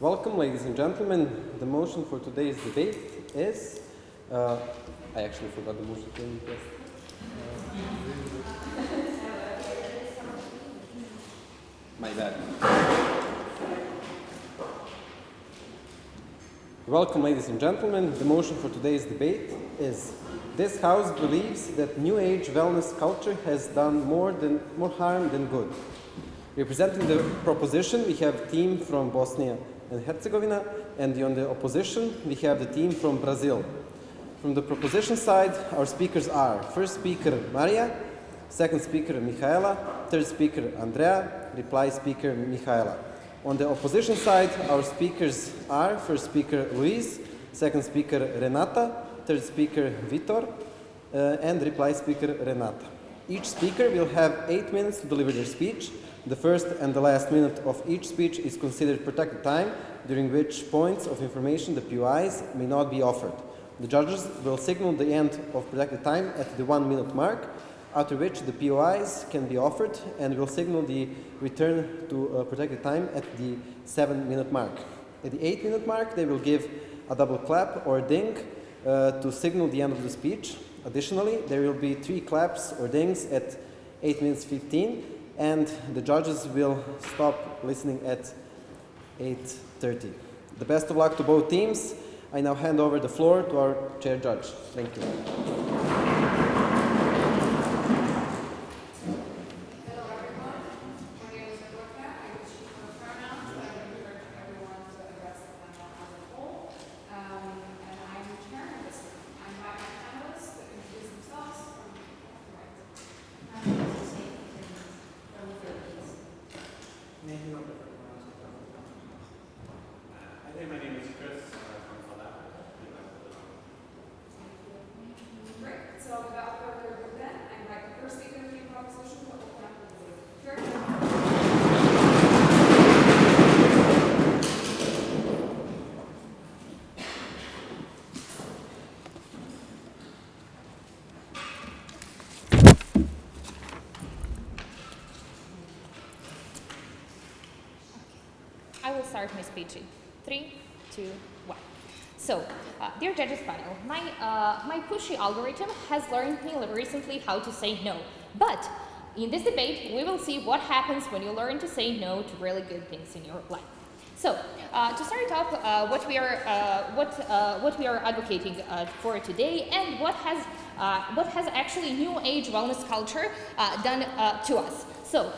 Welcome, ladies and gentlemen. The motion for today's debate is... I actually forgot the motion. Can you guess? My bad. Welcome, ladies and gentlemen. The motion for today's debate is: this House believes that New Age wellness culture has done more harm than good. Representing the proposition, we have a team from Bosnia and Herzegovina, and on the opposition, we have the team from Brazil. From the proposition side, our speakers are: first speaker, Maria; second speaker, Michaela; third speaker, Andrea; reply speaker, Michaela. On the opposition side, our speakers are: first speaker, Luis; second speaker, Renata; third speaker, Vitor; and reply speaker, Renata. Each speaker will have 8 minutes to deliver their speech. The first and the last minute of each speech is considered protected time, during which points of information, the POIs, may not be offered. The judges will signal the end of protected time at the 1 minute mark, after which the POIs can be offered, and will signal the return to protected time at the 7 minute mark. At the 8 minute mark, they will give a double clap or ding to signal the end of the speech. Additionally, there will be 3 claps or dings at 8 minutes 15, and the judges will stop listening at 8:30. The best of luck to both teams. I now hand over the floor to our chair judge. Thank you. I will start my speech in 3, 2, 1. So, dear judges panel, my pushy algorithm has learned me recently how to say no. But in this debate, we will see what happens when you learn to say no to really good things in your life. So, to start off, what we are advocating for today, and what has actually New Age wellness culture done to us. So,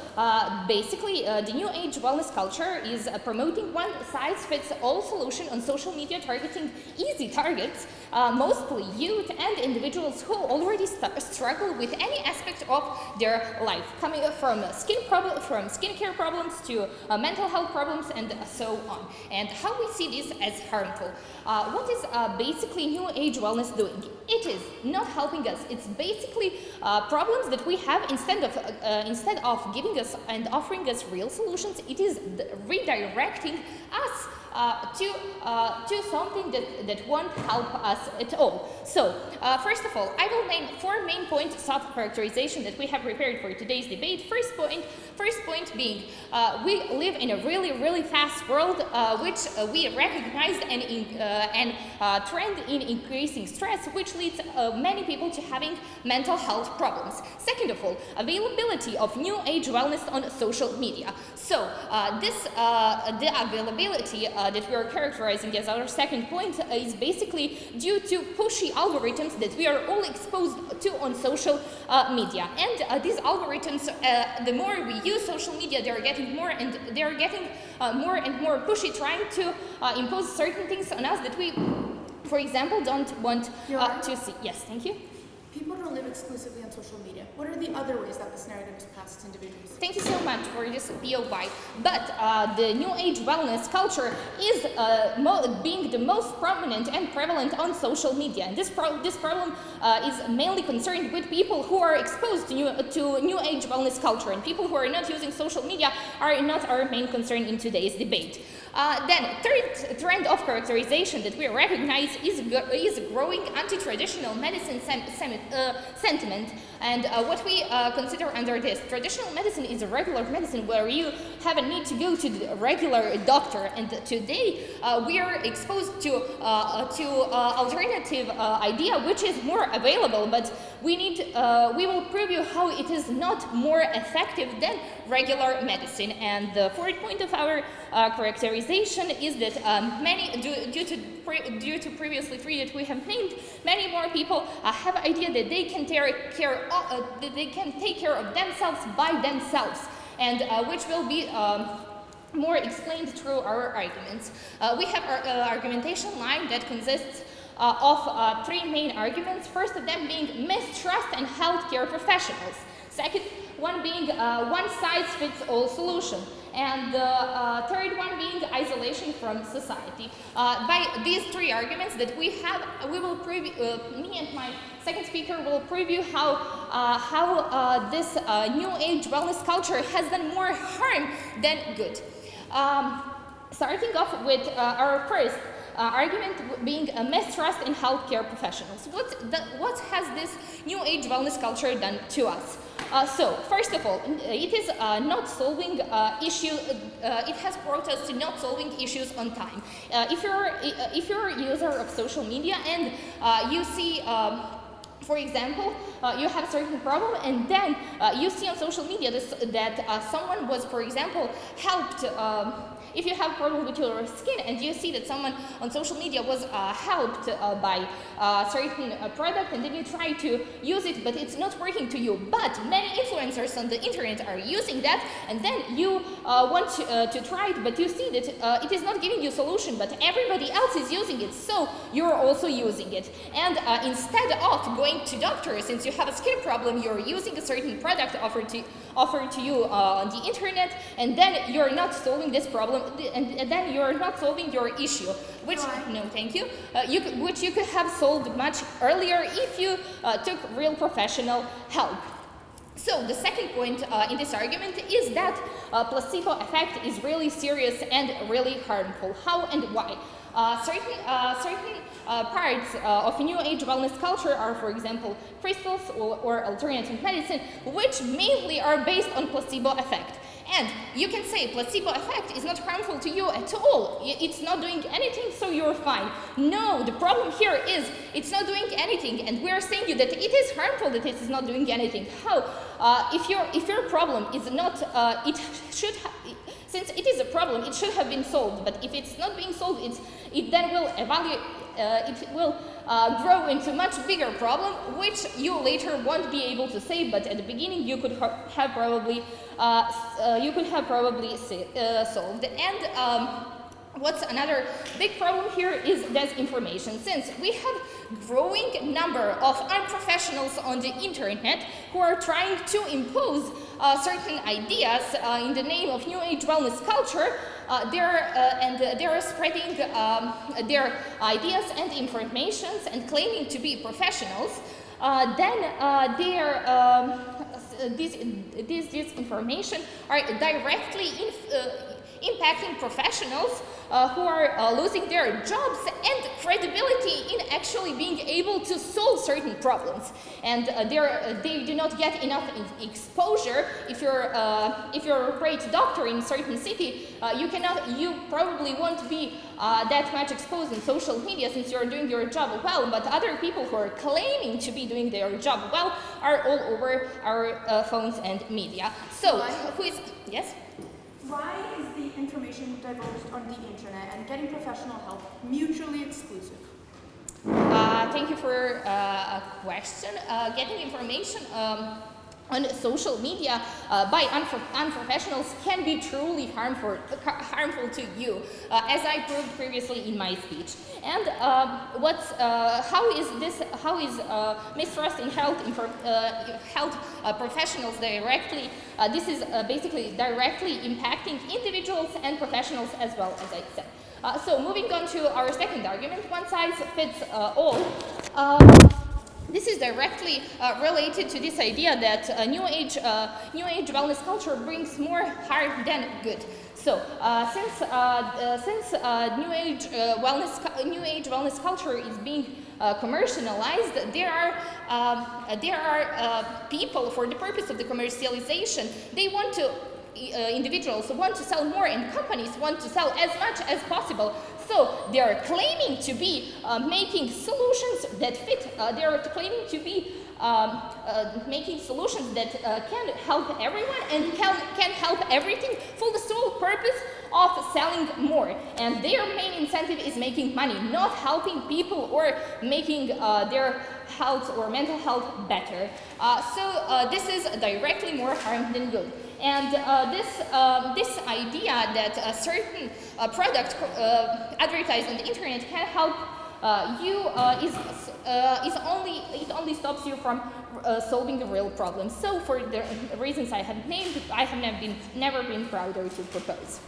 basically, the New Age wellness culture is promoting one-size-fits-all solution on social media, targeting easy targets, mostly youth and individuals who already struggle with any aspect of their life, coming from skincare problems to mental health problems and so on. And how we see this as harmful. What is basically New Age wellness doing? It is not helping us. It's basically problems that we have instead of giving us and offering us real solutions. It is redirecting us to something that won't help us at all. So, first of all, I will name 4 main points of characterization that we have prepared for today's debate. First point being, we live in a really fast world, which we recognize and trend in increasing stress, which leads many people to having mental health problems. Second of all, availability of New Age wellness on social media. So, the availability that we are characterizing as our second point is basically due to pushy algorithms that we are all exposed to on social media. And these algorithms, the more we use social media, they are getting more and more pushy, trying to impose certain things on us that we, for example, don't want to see. Yes, thank you. People don't live exclusively on social media. What are the other ways that this narrative is passed to individuals? Thank you so much for this POI. But the New Age wellness culture is being the most prominent and prevalent on social media. And this problem is mainly concerned with people who are exposed to New Age wellness culture. And people who are not using social media are not our main concern in today's debate. Then, third trend of characterization that we recognize is growing anti-traditional medicine sentiment, And what we consider under this, traditional medicine is a regular medicine where you have a need to go to the regular doctor. And today we are exposed to alternative idea which is more available, but we will prove you how it is not more effective than regular medicine. And the fourth point of our characterization is that due to previously three that we have named, many more people have idea that they can take care of themselves by themselves, and which will be more explained through our arguments. We have our argumentation line that consists of three main arguments. First of them being mistrust in healthcare professionals. Second one being one-size-fits-all solution. And the third one being isolation from society. By these three arguments that we have, we will prove, me and my second speaker will prove you how this new age wellness culture has done more harm than good. Starting off with our first argument being a mistrust in healthcare professionals. What has this new age wellness culture done to us? So, first of all, it is not solving issues. It has brought us to not solving issues on time. If you're a user of social media and you see, for example, you have a certain problem, and then you see on social media that someone was, for example, helped. If you have a problem with your skin and you see that someone on social media was helped by a certain product, and then you try to use it, but it's not working to you, but many influencers on the internet are using that, and then you want to try it, but you see that it is not giving you a solution, but everybody else is using it, so you're also using it. And instead of going to doctor, since you have a skin problem, you're using a certain product offered to you on the internet, and then you're not solving this problem, and then you're not solving your issue, which, no thank you, which you could have solved much earlier if you took real professional help. So the second point in this argument is that placebo effect is really serious and really harmful. How and why? Certain parts of new age wellness culture are, for example, crystals or alternative medicine, which mainly are based on placebo effect. And you can say placebo effect is not harmful to you at all. It's not doing anything, so you're fine. No, the problem here is it's not doing anything, and we're saying you that it is harmful that it is not doing anything. How? If your problem is not, since it is a problem, it should have been solved. But if it's not being solved, it then will grow into much bigger problem, which you later won't be able to save. But at the beginning, you could have probably solved. And what's another big problem here is disinformation. Since we have growing number of unprofessionals on the internet who are trying to impose certain ideas in the name of new age wellness culture, they're spreading their ideas and informations and claiming to be professionals. This information are directly impacting professionals who are losing their jobs and credibility in actually being able to solve certain problems. And they do not get enough exposure. If you're a great doctor in a certain city, you probably won't be that much exposed in social media since you're doing your job well, but other people who are claiming to be doing their job well are all over our phones and media. So, yes? Why is the information divulged on the internet and getting professional help mutually exclusive? Thank you for a question. Getting information on social media by unprofessionals can be truly harmful to you, as I proved previously in my speech. And how is mistrust in health professionals directly? This is basically directly impacting individuals and professionals as well, as I said. So moving on to our second argument, one size fits all. This is directly related to this idea that new age wellness culture brings more harm than good. So since new age wellness culture is being commercialized, there are people, for the purpose of the commercialization, they want to, individuals want to sell more and companies want to sell as much as possible. So they are claiming to be making solutions that fit, they are claiming to be making solutions that can help everyone and can help everything for the sole purpose of selling more. And their main incentive is making money, not helping people or making their health or mental health better. So this is directly more harm than good. And this idea that a certain product advertised on the internet can help you it only stops you from solving the real problem. So for the reasons I have named, I have never been prouder to propose.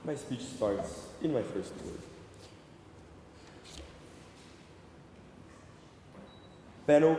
My speech starts in my first word. Panel,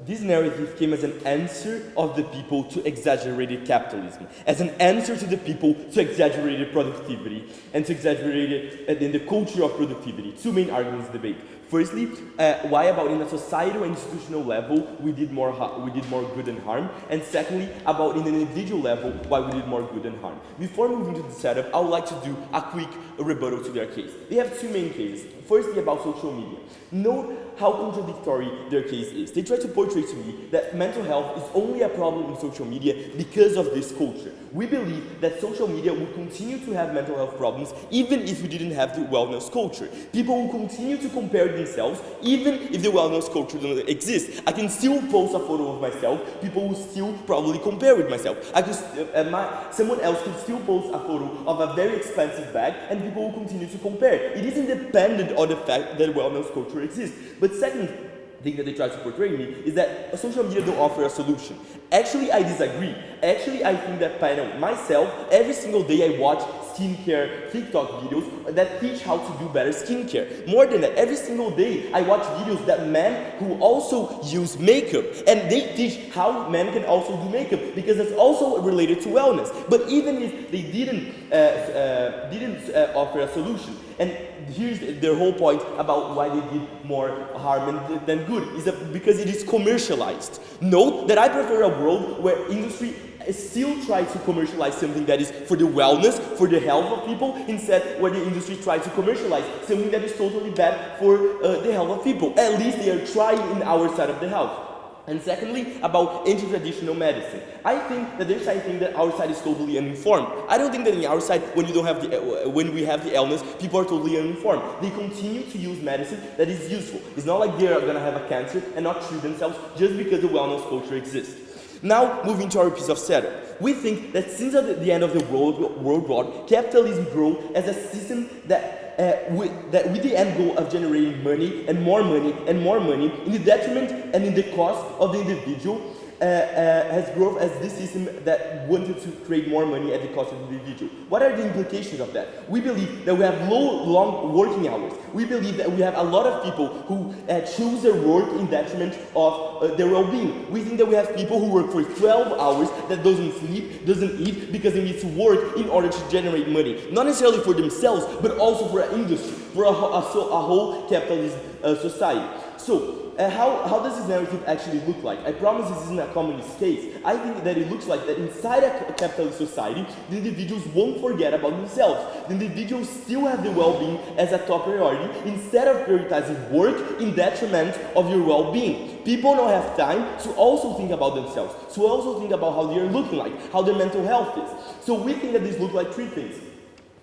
this narrative came as an answer of the people to exaggerated capitalism, as an answer to the people to exaggerated productivity, and to exaggerated in the culture of productivity. Two main arguments in the debate. Firstly, why about in a societal and institutional level we did more good than harm, and secondly, about in an individual level why we did more good than harm. Before moving to the setup, I would like to do a quick rebuttal to their case. They have two main cases. Firstly, about social media. Note how contradictory their case is. They try to portray to me that mental health is only a problem in social media because of this culture. We believe that social media will continue to have mental health problems even if we didn't have the wellness culture. People will continue to compare themselves even if the wellness culture doesn't exist. I can still post a photo of myself, people will still probably compare with myself. Someone else can still post a photo of a very expensive bag and people will continue to compare. It is independent of the fact that wellness culture exists. But second thing that they try to portray me is that social media don't offer a solution. Actually, I disagree. Actually, I think that myself, every single day I watch skincare TikTok videos that teach how to do better skincare. More than that, every single day I watch videos that men who also use makeup, and they teach how men can also do makeup because that's also related to wellness. But even if they didn't offer a solution, and here's their whole point about why they did more harm than good, is that because it is commercialized. Note that I prefer a world where industry still tries to commercialize something that is for the wellness, for the health of people, instead where the industry tries to commercialize something that is totally bad for the health of people. At least they are trying in our side of the health. And secondly, about anti-traditional medicine. I think that their side think that our side is totally uninformed. I don't think that in our side, when we have the illness, people are totally uninformed. They continue to use medicine that is useful. It's not like they are going to have a cancer and not treat themselves just because the wellness culture exists. Now, moving to our piece of setup. We think that since the end of the World War, capitalism grew as a system that with the end goal of generating money and more money and more money in the detriment and in the cost of the individual, has grown as this system that wanted to create more money at the cost of the individual. What are the implications of that? We believe that we have long working hours. We believe that we have a lot of people who choose their work in detriment of their well-being. We think that we have people who work for 12 hours that doesn't sleep, doesn't eat, because they need to work in order to generate money. Not necessarily for themselves, but also for an industry, for a whole capitalist society. So, how does this narrative actually look like? I promise this isn't a communist case. I think that it looks like that inside a capitalist society, the individuals won't forget about themselves. The individuals still have the well-being as a top priority instead of prioritizing work in detriment of your well-being. People don't have time to also think about themselves, to also think about how they are looking like, how their mental health is. So we think that this looks like three things.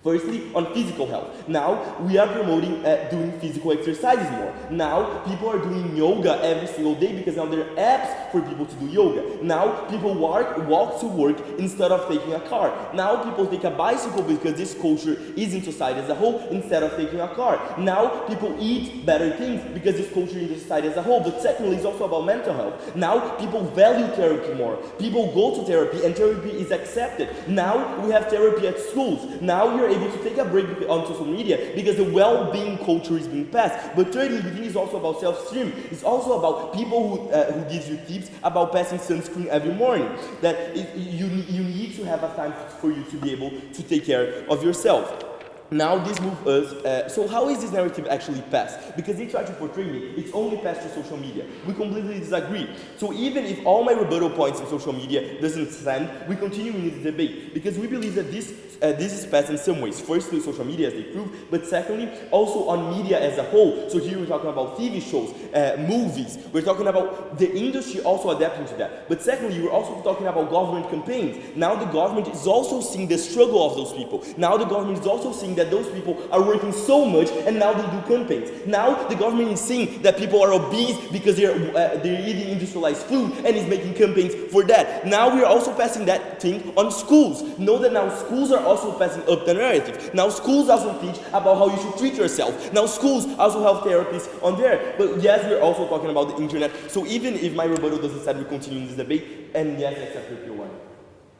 Firstly, on physical health. Now, we are promoting doing physical exercises more. Now, people are doing yoga every single day because now there are apps for people to do yoga. Now, people walk to work instead of taking a car. Now, people take a bicycle because this culture is in society as a whole instead of taking a car. Now, people eat better things because this culture is in society as a whole. But secondly, it's also about mental health. Now, people value therapy more. People go to therapy and therapy is accepted. Now, we have therapy at schools. Now, you're able to take a break on social media because the well-being culture is being passed. But thirdly, we think it's also about self-esteem. It's also about people who gives you tips about passing sunscreen every morning. That you need to have a time for you to be able to take care of yourself. Now this moves us, so how is this narrative actually passed? Because they try to portray me, it's only passed through social media. We completely disagree. So even if all my rebuttal points in social media doesn't stand, we continue in this debate. Because we believe that this is passed in some ways. First through social media as they prove, but secondly, also on media as a whole. So here we're talking about TV shows, movies, we're talking about the industry also adapting to that. But secondly, we're also talking about government campaigns. Now the government is also seeing the struggle of those people. Now the government is also seeing that those people are working so much and now they do campaigns. Now the government is seeing that people are obese because they're eating industrialized food and is making campaigns for that. Now we are also passing that thing on schools. Know that now schools are also passing up the narrative. Now schools also teach about how you should treat yourself. Now schools also have therapists on there. But yes, we're also talking about the internet. So even if my rebuttal doesn't stand, we continue in this debate. And yes, except for P1,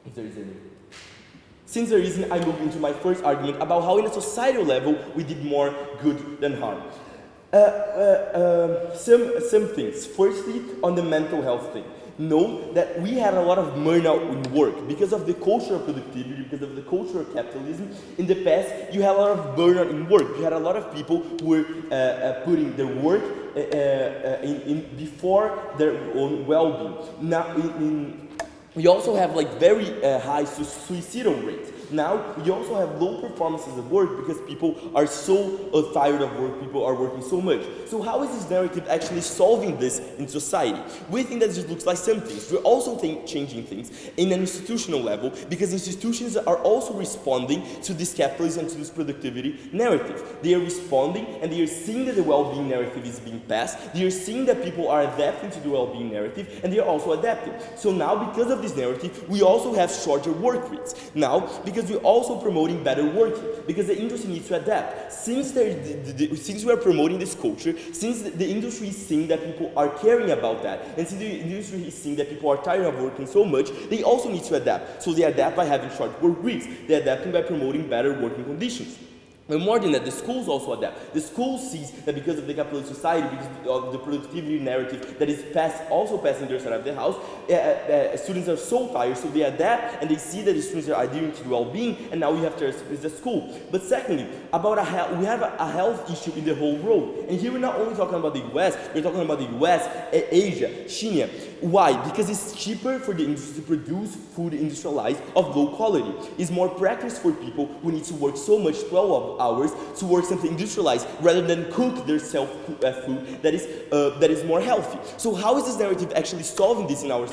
if there is any. Since there isn't, I move into my first argument about how in a societal level we did more good than harm. Some things. Firstly, on the mental health thing. Know that we had a lot of burnout in work because of the culture of productivity, because of the culture of capitalism. In the past, you had a lot of burnout in work. You had a lot of people who were putting their work before their own well-being. Now, we also have like very high suicidal rates. Now, we also have low performances at work because people are so tired of work, people are working so much. So how is this narrative actually solving this in society? We think that this looks like some things. We're also changing things in an institutional level because institutions are also responding to this capitalism and to this productivity narrative. They are responding and they are seeing that the well-being narrative is being passed. They are seeing that people are adapting to the well-being narrative and they are also adapting. So now, because of this narrative, we also have shorter work weeks. Now, because we're also promoting better working, because the industry needs to adapt. Since we are promoting this culture, since the industry is seeing that people are caring about that, and since the industry is seeing that people are tired of working so much, they also need to adapt. So they adapt by having short work weeks. They're adapting by promoting better working conditions. But more than that, the schools also adapt. The school sees that because of the capitalist society, because of the productivity narrative that is also passing their side of the house, students are so tired, so they adapt and they see that the students are adhering to well-being, and now we have therapists at school. But secondly, we have a health issue in the whole world. And here we're not only talking about the US, we're talking about the US, Asia, China. Why? Because it's cheaper for the industry to produce food industrialized of low quality. It's more practice for people who need to work so much, 12 hours, to work something industrialized rather than cook their food that is more healthy. So how is this narrative actually solving this in our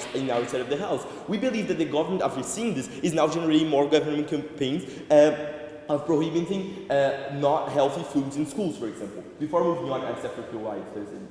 side of the house? We believe that the government, after seeing this, is now generating more government campaigns of prohibiting not healthy foods in schools, for example. Before moving on, except for PY, if there's any.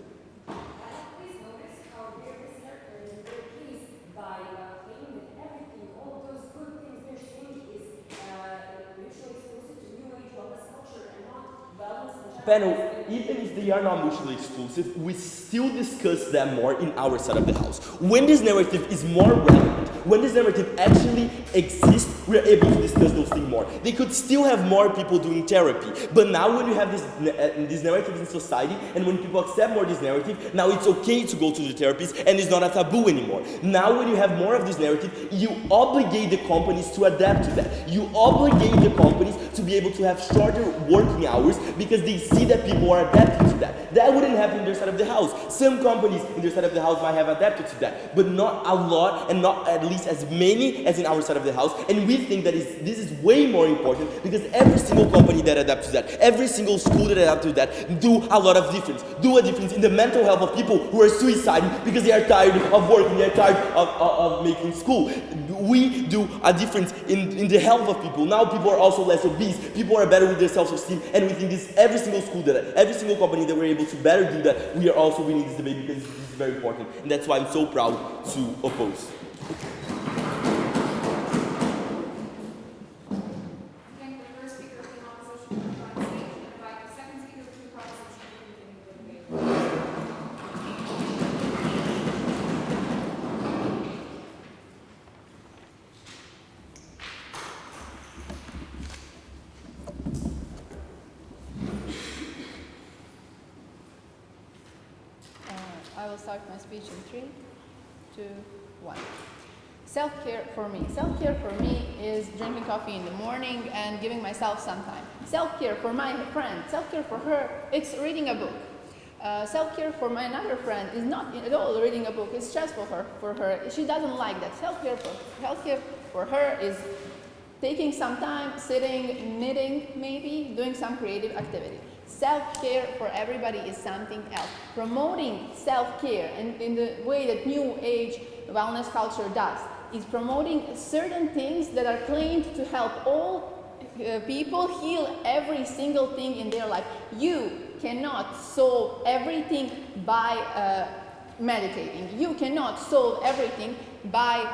Panel, even if they are not mutually exclusive, we still discuss them more in our side of the house. When this narrative is more relevant, when this narrative actually exists, we are able to discuss those things more. They could still have more people doing therapy, but now when you have this narrative in society, and when people accept more this narrative, now it's okay to go to the therapist, and it's not a taboo anymore. Now when you have more of this narrative, you obligate the companies to adapt to that. You obligate the companies to be able to have shorter working hours because they see that people are adapting to that. That wouldn't happen in their side of the house. Some companies in their side of the house might have adapted to that, but not a lot and not at least as many as in our side of the house. And we think that this is way more important because every single company that adapts to that, every single school that adapts to that, do a lot of difference. Do a difference in the mental health of people who are suiciding because they are tired of working, they are tired of making school. we do a difference in the health of people. Now people are also less obese, people are better with their self-esteem, and within this, every single school that, every single company that we're able to better do that, we are also winning this debate because this is very important, and that's why I'm so proud to oppose. I will start my speech in 3, 2, 1. Self-care for me. Self-care for me is drinking coffee in the morning and giving myself some time. Self-care for my friend, self-care for her, it's reading a book. Self-care for my another friend is not at all reading a book, it's stressful for her. She doesn't like that. Self-care for her is taking some time, sitting, knitting maybe, doing some creative activity. Self-care for everybody is something else. Promoting self-care and in the way that New Age wellness culture does is promoting certain things that are claimed to help all people heal every single thing in their life. You cannot solve everything by meditating. You cannot solve everything by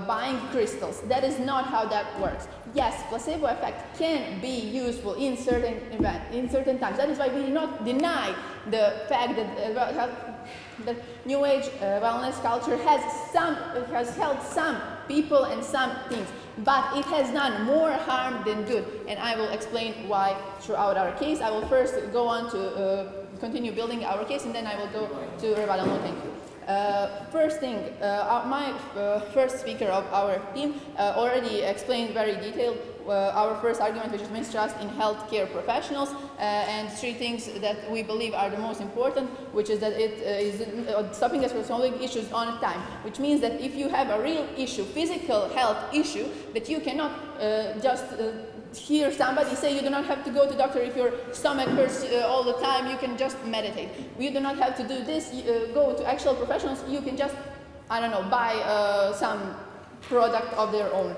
buying crystals. That is not how that works. Yes, placebo effect can be useful in certain events, in certain times. That is why we do not deny the fact that New Age wellness culture has helped some people and some things, but it has done more harm than good. And I will explain why throughout our case. I will first go on to continue building our case, and then I will go to rebuttal. No, thank you. First thing, my first speaker of our team already explained very detailed our first argument, which is mistrust in healthcare professionals, and 3 things that we believe are the most important, which is that it is stopping us from solving issues on time, which means that if you have a real issue, physical health issue, that you cannot just hear somebody say you do not have to go to doctor if your stomach hurts all the time, you can just meditate. You do not have to do this, go to actual professionals, you can just, I don't know, buy some product of their own.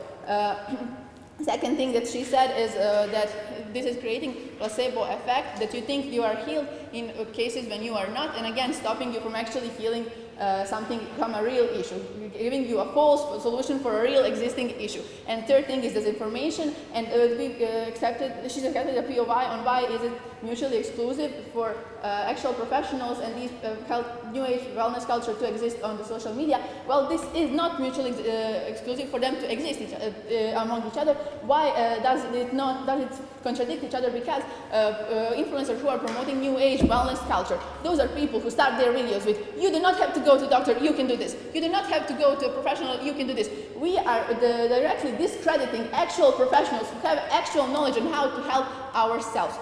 Second thing that she said is that this is creating placebo effect, that you think you are healed in cases when you are not, and again stopping you from actually healing something from a real issue, giving you a false solution for a real existing issue. And third thing is disinformation, and she's accepted a POI on why is it mutually exclusive for actual professionals and these New Age wellness culture to exist on the social media. Well, this is not mutually exclusive for them to exist among each other. Why does it contradict each other? Because influencers who are promoting New Age wellness culture, those are people who start their videos with, you do not have to go to doctor, you can do this. You do not have to go to a professional, you can do this. We are directly discrediting actual professionals who have actual knowledge on how to help ourselves.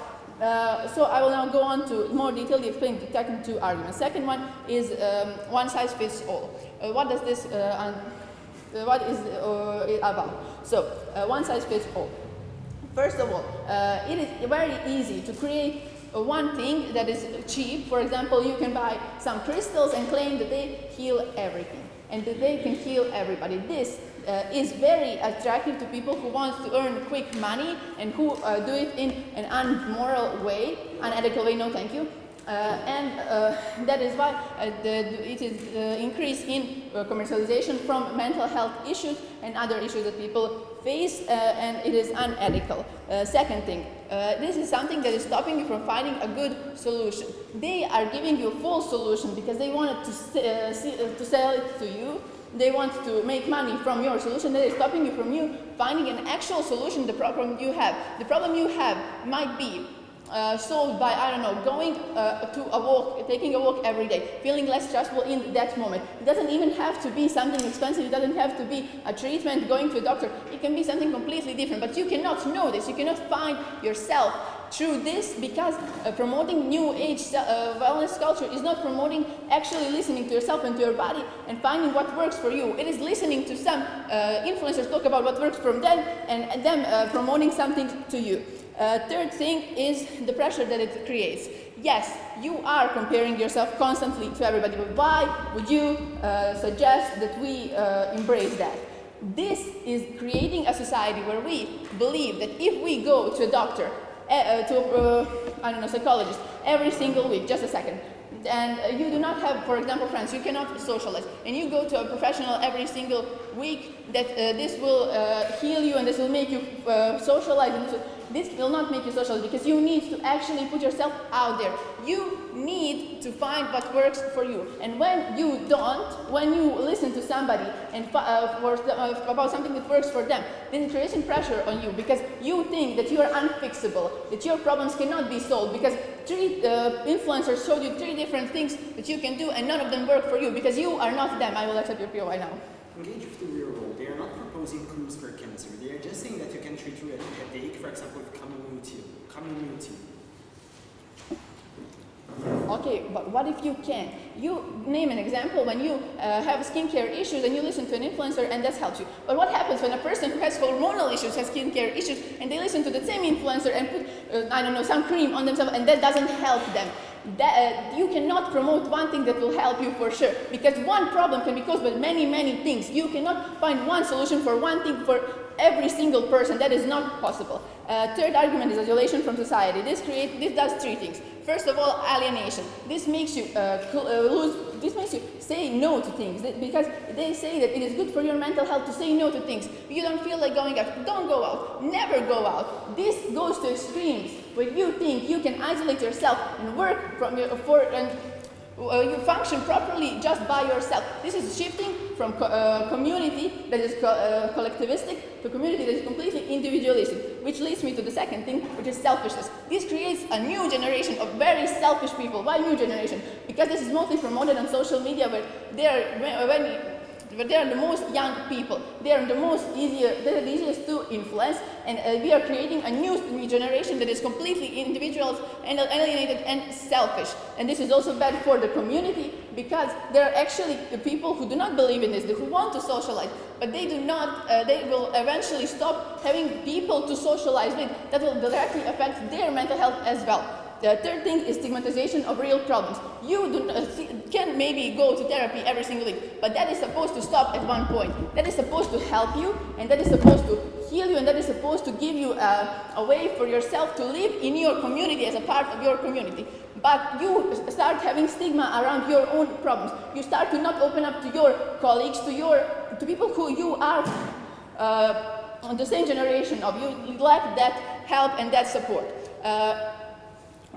So I will now go on to more detailedly explain the second 2 arguments. Second one is one size fits all. What does this what is it about? So one size fits all. First of all, it is very easy to create one thing that is cheap. For example, you can buy some crystals and claim that they heal everything and that they can heal everybody. This is very attractive to people who want to earn quick money and who do it in an unmoral way, unethical way, no thank you. That is why it is increase in commercialization from mental health issues and other issues that people face, and it is unethical. Second thing, this is something that is stopping you from finding a good solution. They are giving you a false solution because they wanted to sell it to you. They want to make money from your solution. That is stopping you from finding an actual solution to the problem you have. The problem you have might be solved by, I don't know, going to a walk, taking a walk every day, feeling less stressful in that moment. It doesn't even have to be something expensive. It doesn't have to be a treatment, going to a doctor. It can be something completely different, but you cannot know this. You cannot find yourself through this because promoting New Age wellness culture is not promoting actually listening to yourself and to your body and finding what works for you. It is listening to some influencers talk about what works for them and them promoting something to you. Third thing is the pressure that it creates. Yes, you are comparing yourself constantly to everybody, but why would you suggest that we embrace that? This is creating a society where we believe that if we go to a doctor, I don't know, psychologist, every single week, just a second, and you do not have, for example, friends, you cannot socialize, and you go to a professional every single week, that this will heal you and this will make you socialize, and this will not make you socialize because you need to actually put yourself out there. You need to find what works for you, and when you don't, when you listen to somebody and about something that works for them, then it creates pressure on you because you think that you are unfixable, that your problems cannot be solved because three influencers showed you 3 different things that you can do and none of them work for you because you are not them. I will accept your POI now. Engage with the real world. They are not proposing cures for cancer. They are just saying that you can treat a headache, for example, with chamomile. Okay, but what if you can't? You name an example when you have skincare issues and you listen to an influencer and that helps you. But what happens when a person who has hormonal issues has skincare issues and they listen to the same influencer and put, I don't know, some cream on themselves and that doesn't help them? You cannot promote one thing that will help you for sure because one problem can be caused by many, many things. You cannot find one solution for one thing for every single person. That is not possible. Third argument is isolation from society. This does 3 things. First of all, alienation. This makes you this makes you say no to things because they say that it is good for your mental health to say no to things. You don't feel like going out, don't go out, never go out. This goes to extremes where you think you can isolate yourself and work from you function properly just by yourself. This is shifting from community that is collectivistic to community that is completely individualistic, which leads me to the second thing, which is selfishness. This creates a new generation of very selfish people. Why new generation? Because this is mostly promoted on social media where they are the most young people. They are the easiest to influence, and we are creating a new generation that is completely individuals and alienated and selfish. And this is also bad for the community because there are actually the people who do not believe in this, who want to socialize, but they do not. They will eventually stop having people to socialize with. That will directly affect their mental health as well. The third thing is stigmatization of real problems. You can maybe go to therapy every single week, but that is supposed to stop at one point. That is supposed to help you, and that is supposed to heal you, and that is supposed to give you a way for yourself to live in your community as a part of your community. But you start having stigma around your own problems. You start to not open up to your colleagues, to people who you are on the same generation of. You lack that help and that support.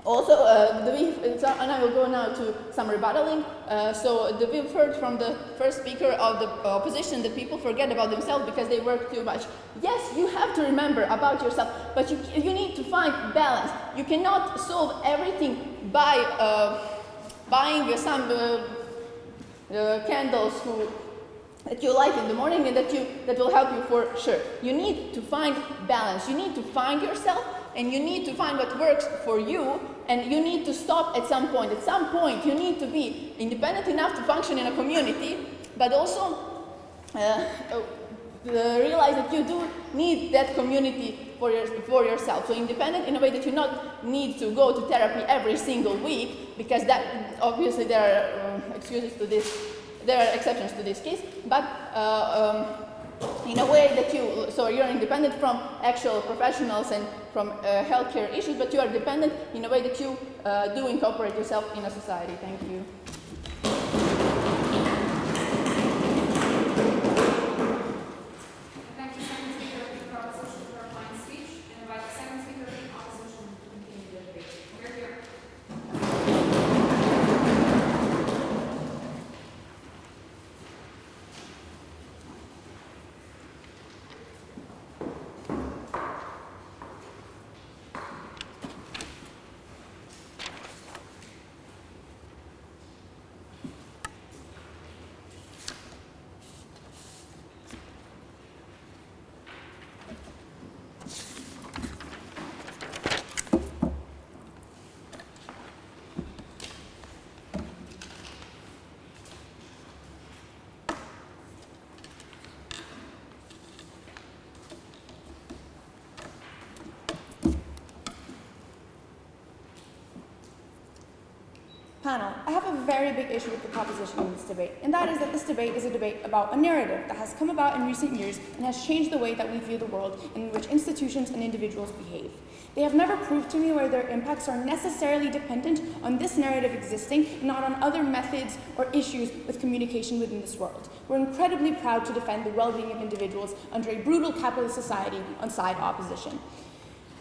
Also, and I will go now to some rebuttaling. We've heard from the first speaker of the opposition that people forget about themselves because they work too much. Yes, you have to remember about yourself, but you need to find balance. You cannot solve everything by buying some candles that you like in the morning and that will help you for sure. You need to find balance. You need to find yourself, and you need to find what works for you, and you need to stop at some point. At some point, you need to be independent enough to function in a community, but also realize that you do need that community for yourself. So independent in a way that you not need to go to therapy every single week, because that obviously there are excuses to this. There are exceptions to this case, but in a way that you're independent from actual professionals and from healthcare issues, but you are dependent in a way that you do incorporate yourself in a society. Thank you. Thank you, second speaker of the proposition for a fine speech, and invite the second speaker of the opposition to continue the debate. We're here. Panel, I have a very big issue with the proposition in this debate, and that is that this debate is a debate about a narrative that has come about in recent years and has changed the way that we view the world in which institutions and individuals behave. They have never proved to me where their impacts are necessarily dependent on this narrative existing and not on other methods or issues with communication within this world. We're incredibly proud to defend the well-being of individuals under a brutal capitalist society on side opposition.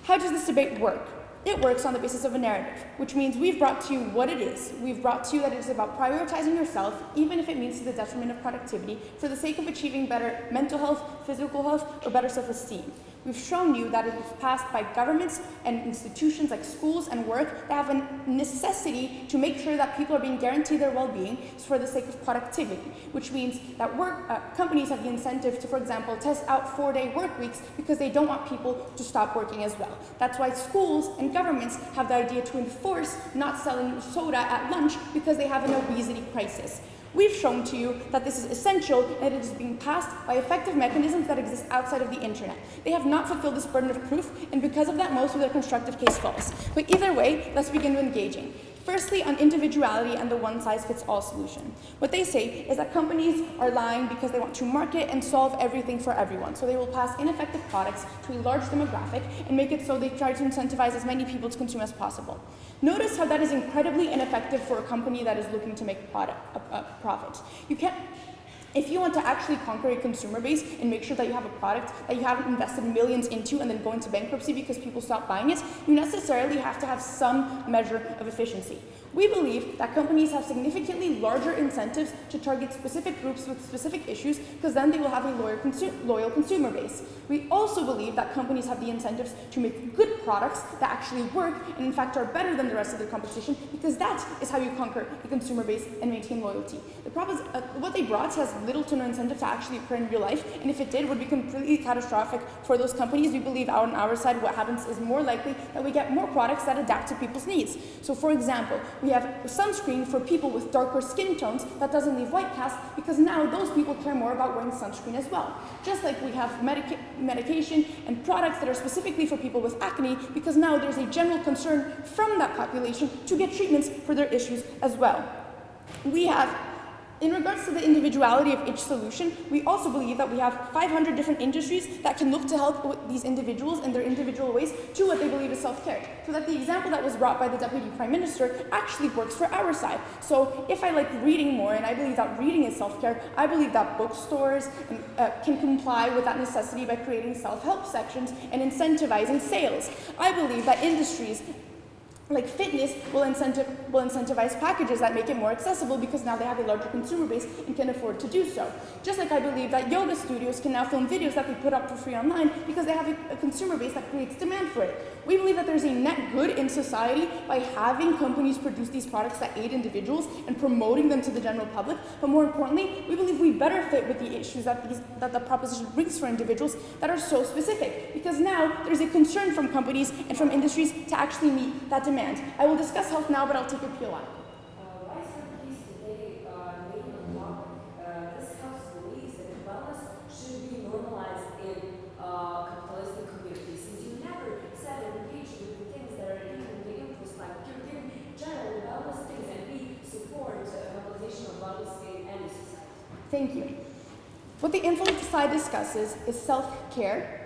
How does this debate work? It works on the basis of a narrative, which means we've brought to you what it is. We've brought to you that it is about prioritizing yourself, even if it means to the detriment of productivity, for the sake of achieving better mental health, physical health, or better self-esteem. We've shown you that it is passed by governments and institutions like schools and work that have a necessity to make sure that people are being guaranteed their well-being for the sake of productivity, which means that companies have the incentive to, for example, test out 4-day work weeks because they don't want people to stop working as well. That's why schools and governments have the idea to enforce not selling soda at lunch because they have an obesity crisis. We've shown to you that this is essential and it is being passed by effective mechanisms that exist outside of the internet. They have not fulfilled this burden of proof, and because of that, most of their constructive case falls. But either way, let's begin with engaging. Firstly, on individuality and the one-size-fits-all solution. What they say is that companies are lying because they want to market and solve everything for everyone. So they will pass ineffective products to a large demographic and make it so they try to incentivize as many people to consume as possible. Notice how that is incredibly ineffective for a company that is looking to make a profit. If you want to actually conquer a consumer base and make sure that you have a product that you haven't invested millions into and then go into bankruptcy because people stop buying it, you necessarily have to have some measure of efficiency. We believe that companies have significantly larger incentives to target specific groups with specific issues because then they will have a loyal consumer base. We also believe that companies have the incentives to make good products that actually work and in fact are better than the rest of their competition because that is how you conquer the consumer base and maintain loyalty. What they brought has little to no incentive to actually occur in real life, and if it did, would be completely catastrophic for those companies. We believe on our side what happens is more likely that we get more products that adapt to people's needs. So for example, we have sunscreen for people with darker skin tones that doesn't leave white cast because now those people care more about wearing sunscreen as well. Just like we have medication and products that are specifically for people with acne because now there's a general concern from that population to get treatments for their issues as well. In regards to the individuality of each solution, we also believe that we have 500 different industries that can look to help with these individuals in their individual ways to what they believe is self-care. So that the example that was brought by the Deputy Prime Minister actually works for our side. So if I like reading more, and I believe that reading is self-care, I believe that bookstores can comply with that necessity by creating self-help sections and incentivizing sales. I believe that industries like fitness will incentivize packages that make it more accessible because now they have a larger consumer base and can afford to do so. Just like I believe that yoga studios can now film videos that they put up for free online because they have a consumer base that creates demand for it. We believe that there's a net good in society by having companies produce these products that aid individuals and promoting them to the general public, but more importantly, we believe we better fit with the issues that the proposition brings for individuals that are so specific because now there's a concern from companies and from industries to actually meet that demand. I will discuss health now, but I'll take your POI. Rights for Peace today made on topic. This House believes that wellness should be normalized in capitalistic communities. Since you never said or engaged with the things that are equally influenced, like you're giving general wellness things, and we support normalization of wellness in any society. Thank you. What the influence side discusses is self-care.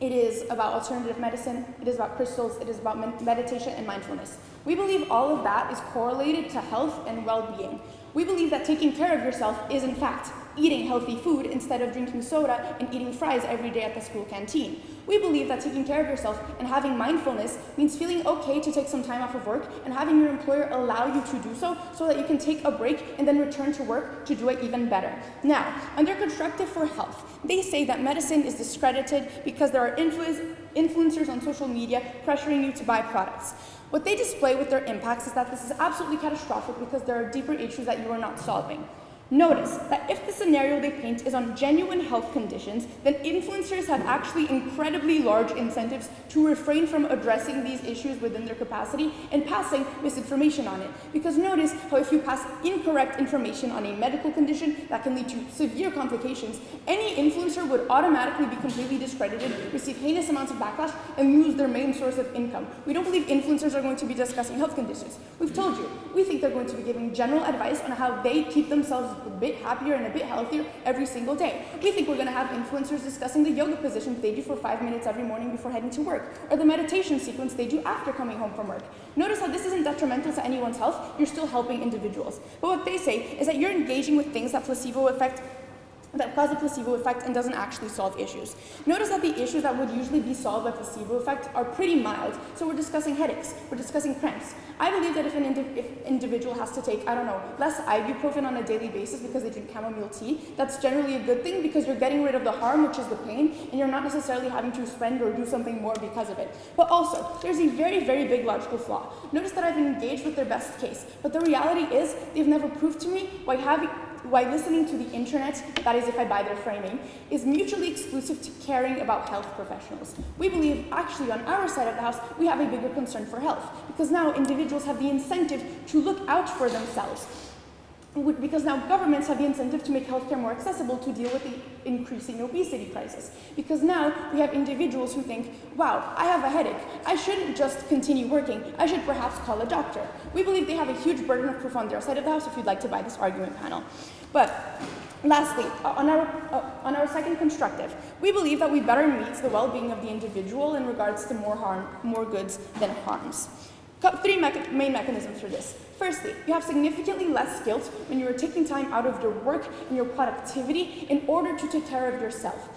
It is about alternative medicine, it is about crystals, it is about meditation and mindfulness. We believe all of that is correlated to health and well-being. We believe that taking care of yourself is in fact eating healthy food instead of drinking soda and eating fries every day at the school canteen. We believe that taking care of yourself and having mindfulness means feeling okay to take some time off of work and having your employer allow you to do so that you can take a break and then return to work to do it even better. Now, under Constructive for Health, they say that medicine is discredited because there are influencers on social media pressuring you to buy products. What they display with their impacts is that this is absolutely catastrophic because there are deeper issues that you are not solving. Notice that if the scenario they paint is on genuine health conditions, then influencers have actually incredibly large incentives to refrain from addressing these issues within their capacity and passing misinformation on it. Because notice how if you pass incorrect information on a medical condition that can lead to severe complications, any influencer would automatically be completely discredited, receive heinous amounts of backlash, and lose their main source of income. We don't believe influencers are going to be discussing health conditions. We've told you, we think they're going to be giving general advice on how they keep themselves a bit happier and a bit healthier every single day. We think we're going to have influencers discussing the yoga positions they do for 5 minutes every morning before heading to work, or the meditation sequence they do after coming home from work. Notice how this isn't detrimental to anyone's health, you're still helping individuals. But what they say is that you're engaging with things that cause a placebo effect and doesn't actually solve issues. Notice that the issues that would usually be solved by placebo effect are pretty mild. So we're discussing headaches, we're discussing cramps. I believe that if an individual has to take, less ibuprofen on a daily basis because they drink chamomile tea, that's generally a good thing because you're getting rid of the harm, which is the pain, and you're not necessarily having to spend or do something more because of it. But also, there's a very, very big logical flaw. Notice that I've engaged with their best case, but the reality is they've never proved to me why listening to the internet, that is if I buy their framing, is mutually exclusive to caring about health professionals. We believe actually on our side of the house, we have a bigger concern for health because now individuals have the incentive to look out for themselves. Because now governments have the incentive to make healthcare more accessible to deal with the increasing obesity crisis. Because now we have individuals who think, wow, I have a headache. I shouldn't just continue working. I should perhaps call a doctor. We believe they have a huge burden of proof on their side of the house if you'd like to buy this argument panel. But lastly, on our second constructive, we believe that we better meet the well-being of the individual in regards to more goods than harms. Three main mechanisms for this. Firstly, you have significantly less guilt when you are taking time out of your work and your productivity in order to take care of yourself.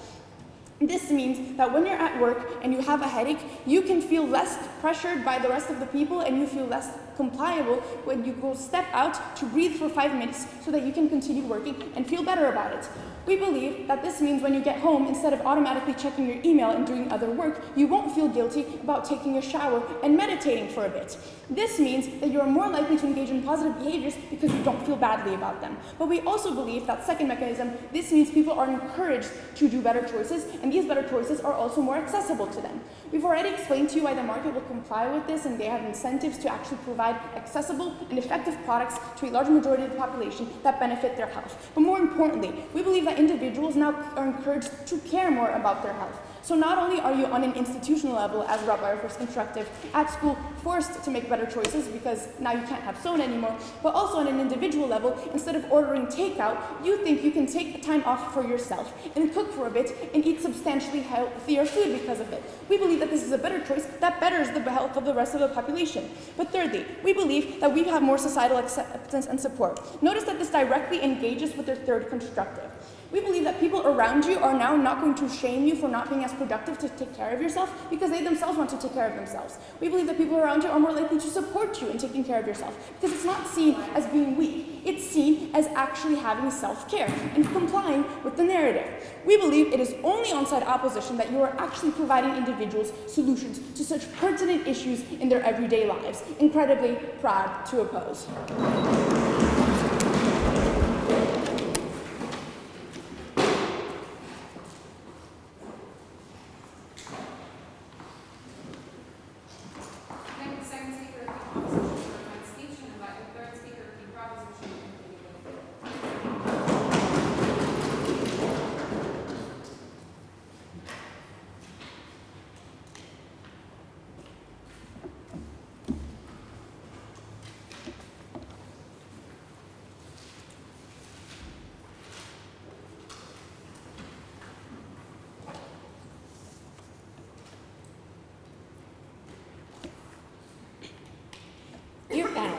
This means that when you're at work and you have a headache, you can feel less pressured by the rest of the people and you feel less compliable when you go step out to breathe for 5 minutes so that you can continue working and feel better about it. We believe that this means when you get home, instead of automatically checking your email and doing other work, you won't feel guilty about taking a shower and meditating for a bit. This means that you are more likely to engage in positive behaviors because you don't feel badly about them. But we also believe that second mechanism, this means people are encouraged to do better choices, and these better choices are also more accessible to them. We've already explained to you why the market will comply with this, and they have incentives to actually provide accessible and effective products to a large majority of the population that benefit their health. But more importantly, we believe that individuals now are encouraged to care more about their health. So not only are you on an institutional level, as brought by our first constructive, at school forced to make better choices because now you can't have soda anymore, but also on an individual level, instead of ordering takeout, you think you can take time off for yourself and cook for a bit and eat substantially healthier food because of it. We believe that this is a better choice that betters the health of the rest of the population. But thirdly, we believe that we have more societal acceptance and support. Notice that this directly engages with their third constructive. We believe that people around you are now not going to shame you for not being as productive to take care of yourself because they themselves want to take care of themselves. We believe that people around you are more likely to support you in taking care of yourself because it's not seen as being weak. It's seen as actually having self-care and complying with the narrative. We believe it is only on-side opposition that you are actually providing individuals solutions to such pertinent issues in their everyday lives. Incredibly proud to oppose. Dear panel,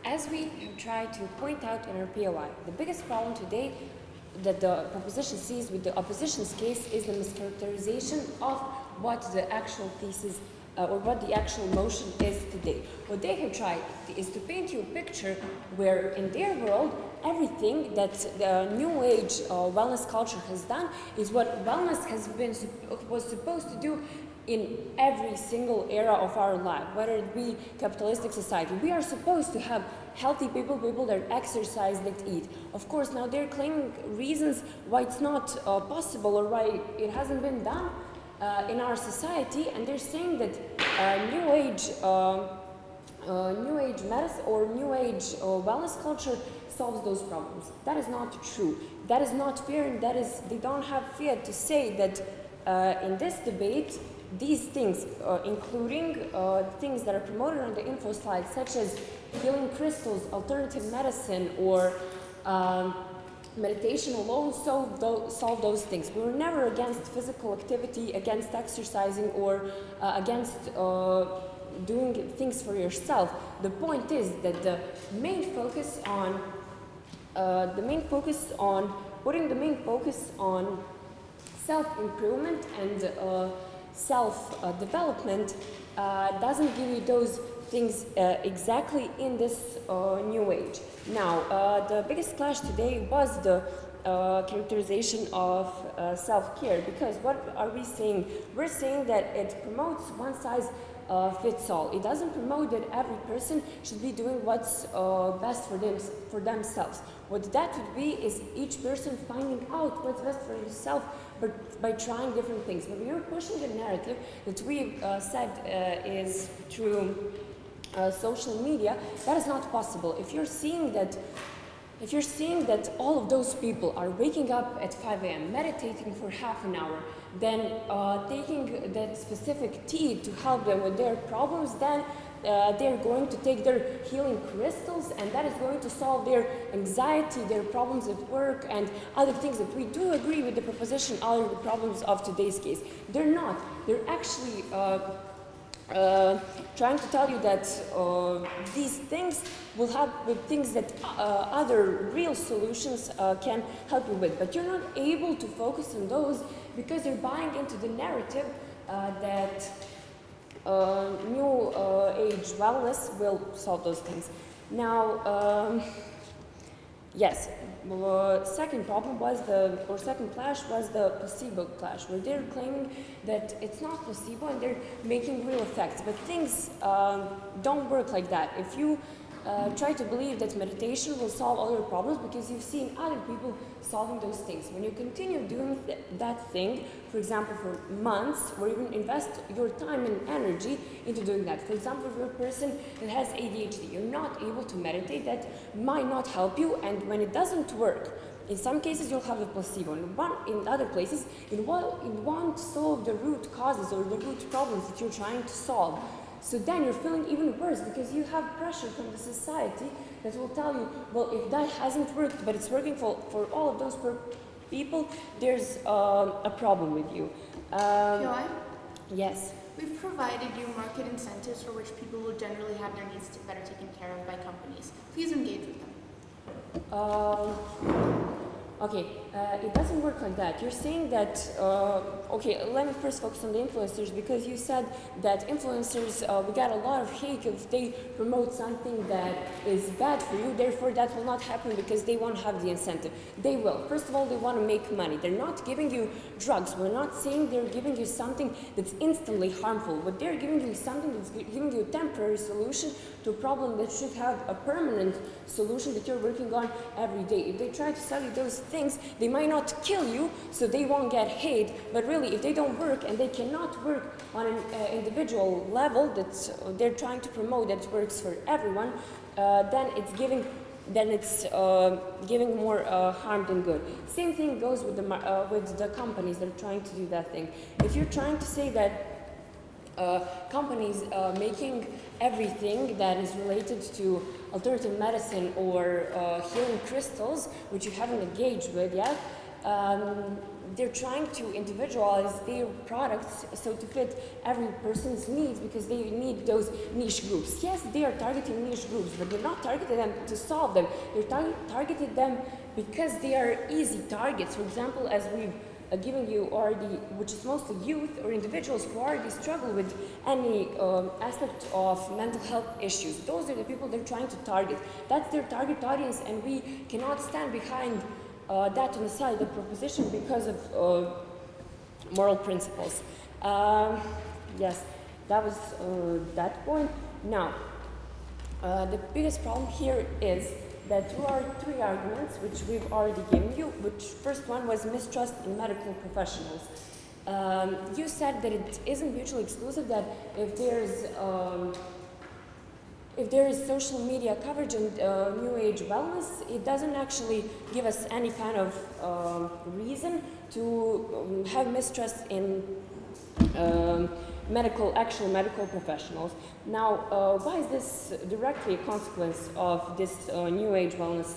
as we have tried to point out in our POI, the biggest problem today that the proposition sees with the opposition's case is the mischaracterization of what the actual thesis or what the actual motion is today. What they have tried is to paint you a picture where in their world everything that the new age wellness culture has done is what wellness was supposed to do in every single era of our life, whether it be capitalistic society. We are supposed to have healthy people, people that exercise, that eat. Of course, now they're claiming reasons why it's not possible or why it hasn't been done in our society, and they're saying that New Age medicine or New Age wellness culture solves those problems. That is not true. That is not fair, and they don't have fear to say that in this debate, these things, including things that are promoted on the info slide, such as healing crystals, alternative medicine, or meditation alone, solve those things. We were never against physical activity, against exercising, or against doing things for yourself. The point is that the main focus on putting the main focus on self-improvement and self-development doesn't give you those things exactly in this new age. Now, the biggest clash today was the characterization of self-care, because what are we saying? We're saying that it promotes one size fits all. It doesn't promote that every person should be doing what's best for themselves. What that would be is each person finding out what's best for himself, but by trying different things. When you're pushing the narrative that we've said is through social media, that is not possible. If you're seeing that all of those people are waking up at 5 a.m., meditating for half an hour, then taking that specific tea to help them with their problems, then they're going to take their healing crystals, and that is going to solve their anxiety, their problems at work, and other things that we do agree with the proposition are the problems of today's case. They're not. They're actually trying to tell you that these things will help with things that other real solutions can help you with. But you're not able to focus on those because you're buying into the narrative that New Age wellness will solve those things. Now, yes, second clash was the placebo clash, where they're claiming that it's not placebo and they're making real effects. But things don't work like that. If you try to believe that meditation will solve all your problems because you've seen other people solving those things, when you continue doing that thing, for example, for months, or even invest your time and energy into doing that. For example, if you're a person that has ADHD, you're not able to meditate, that might not help you, and when it doesn't work, in some cases you'll have a placebo, in other places it won't solve the root causes or the root problems that you're trying to solve. So then you're feeling even worse because you have pressure from the society that will tell you, well, if that hasn't worked, but it's working for all of those people, there's a problem with you. Joanne? Yes. We've provided you market incentives for which people will generally have their needs better taken care of by companies. Please engage with them. Okay, it doesn't work like that. You're saying that, okay, let me first focus on the influencers, because you said that influencers, we got a lot of hate if they promote something that is bad for you, therefore that will not happen because they won't have the incentive. They will. First of all, they want to make money. They're not giving you drugs. We're not saying they're giving you something that's instantly harmful. What they're giving you is something that's giving you a temporary solution to a problem that should have a permanent solution that you're working on every day. If they try to sell you those things, they might not kill you, so they won't get hate, but really if they don't work and they cannot work on an individual level that they're trying to promote that works for everyone, then it's giving more harm than good. Same thing goes with the companies that are trying to do that thing. If you're trying to say that companies making everything that is related to alternative medicine or healing crystals, which you haven't engaged with yet, they're trying to individualize their products so to fit every person's needs because they need those niche groups. Yes, they are targeting niche groups, but they're not targeting them to solve them. They're targeting them because they are easy targets. For example, as we've giving you already, which is mostly youth or individuals who already struggle with any aspect of mental health issues. Those are the people they're trying to target. That's their target audience, and we cannot stand behind that on the side of the proposition because of moral principles. Yes, that was that point. Now, the biggest problem here is that there are three arguments which we've already given you, which first one was mistrust in medical professionals. You said that it isn't mutually exclusive, that if there is social media coverage on New Age wellness, it doesn't actually give us any kind of reason to have mistrust in actual medical professionals. Now, why is this directly a consequence of this New Age wellness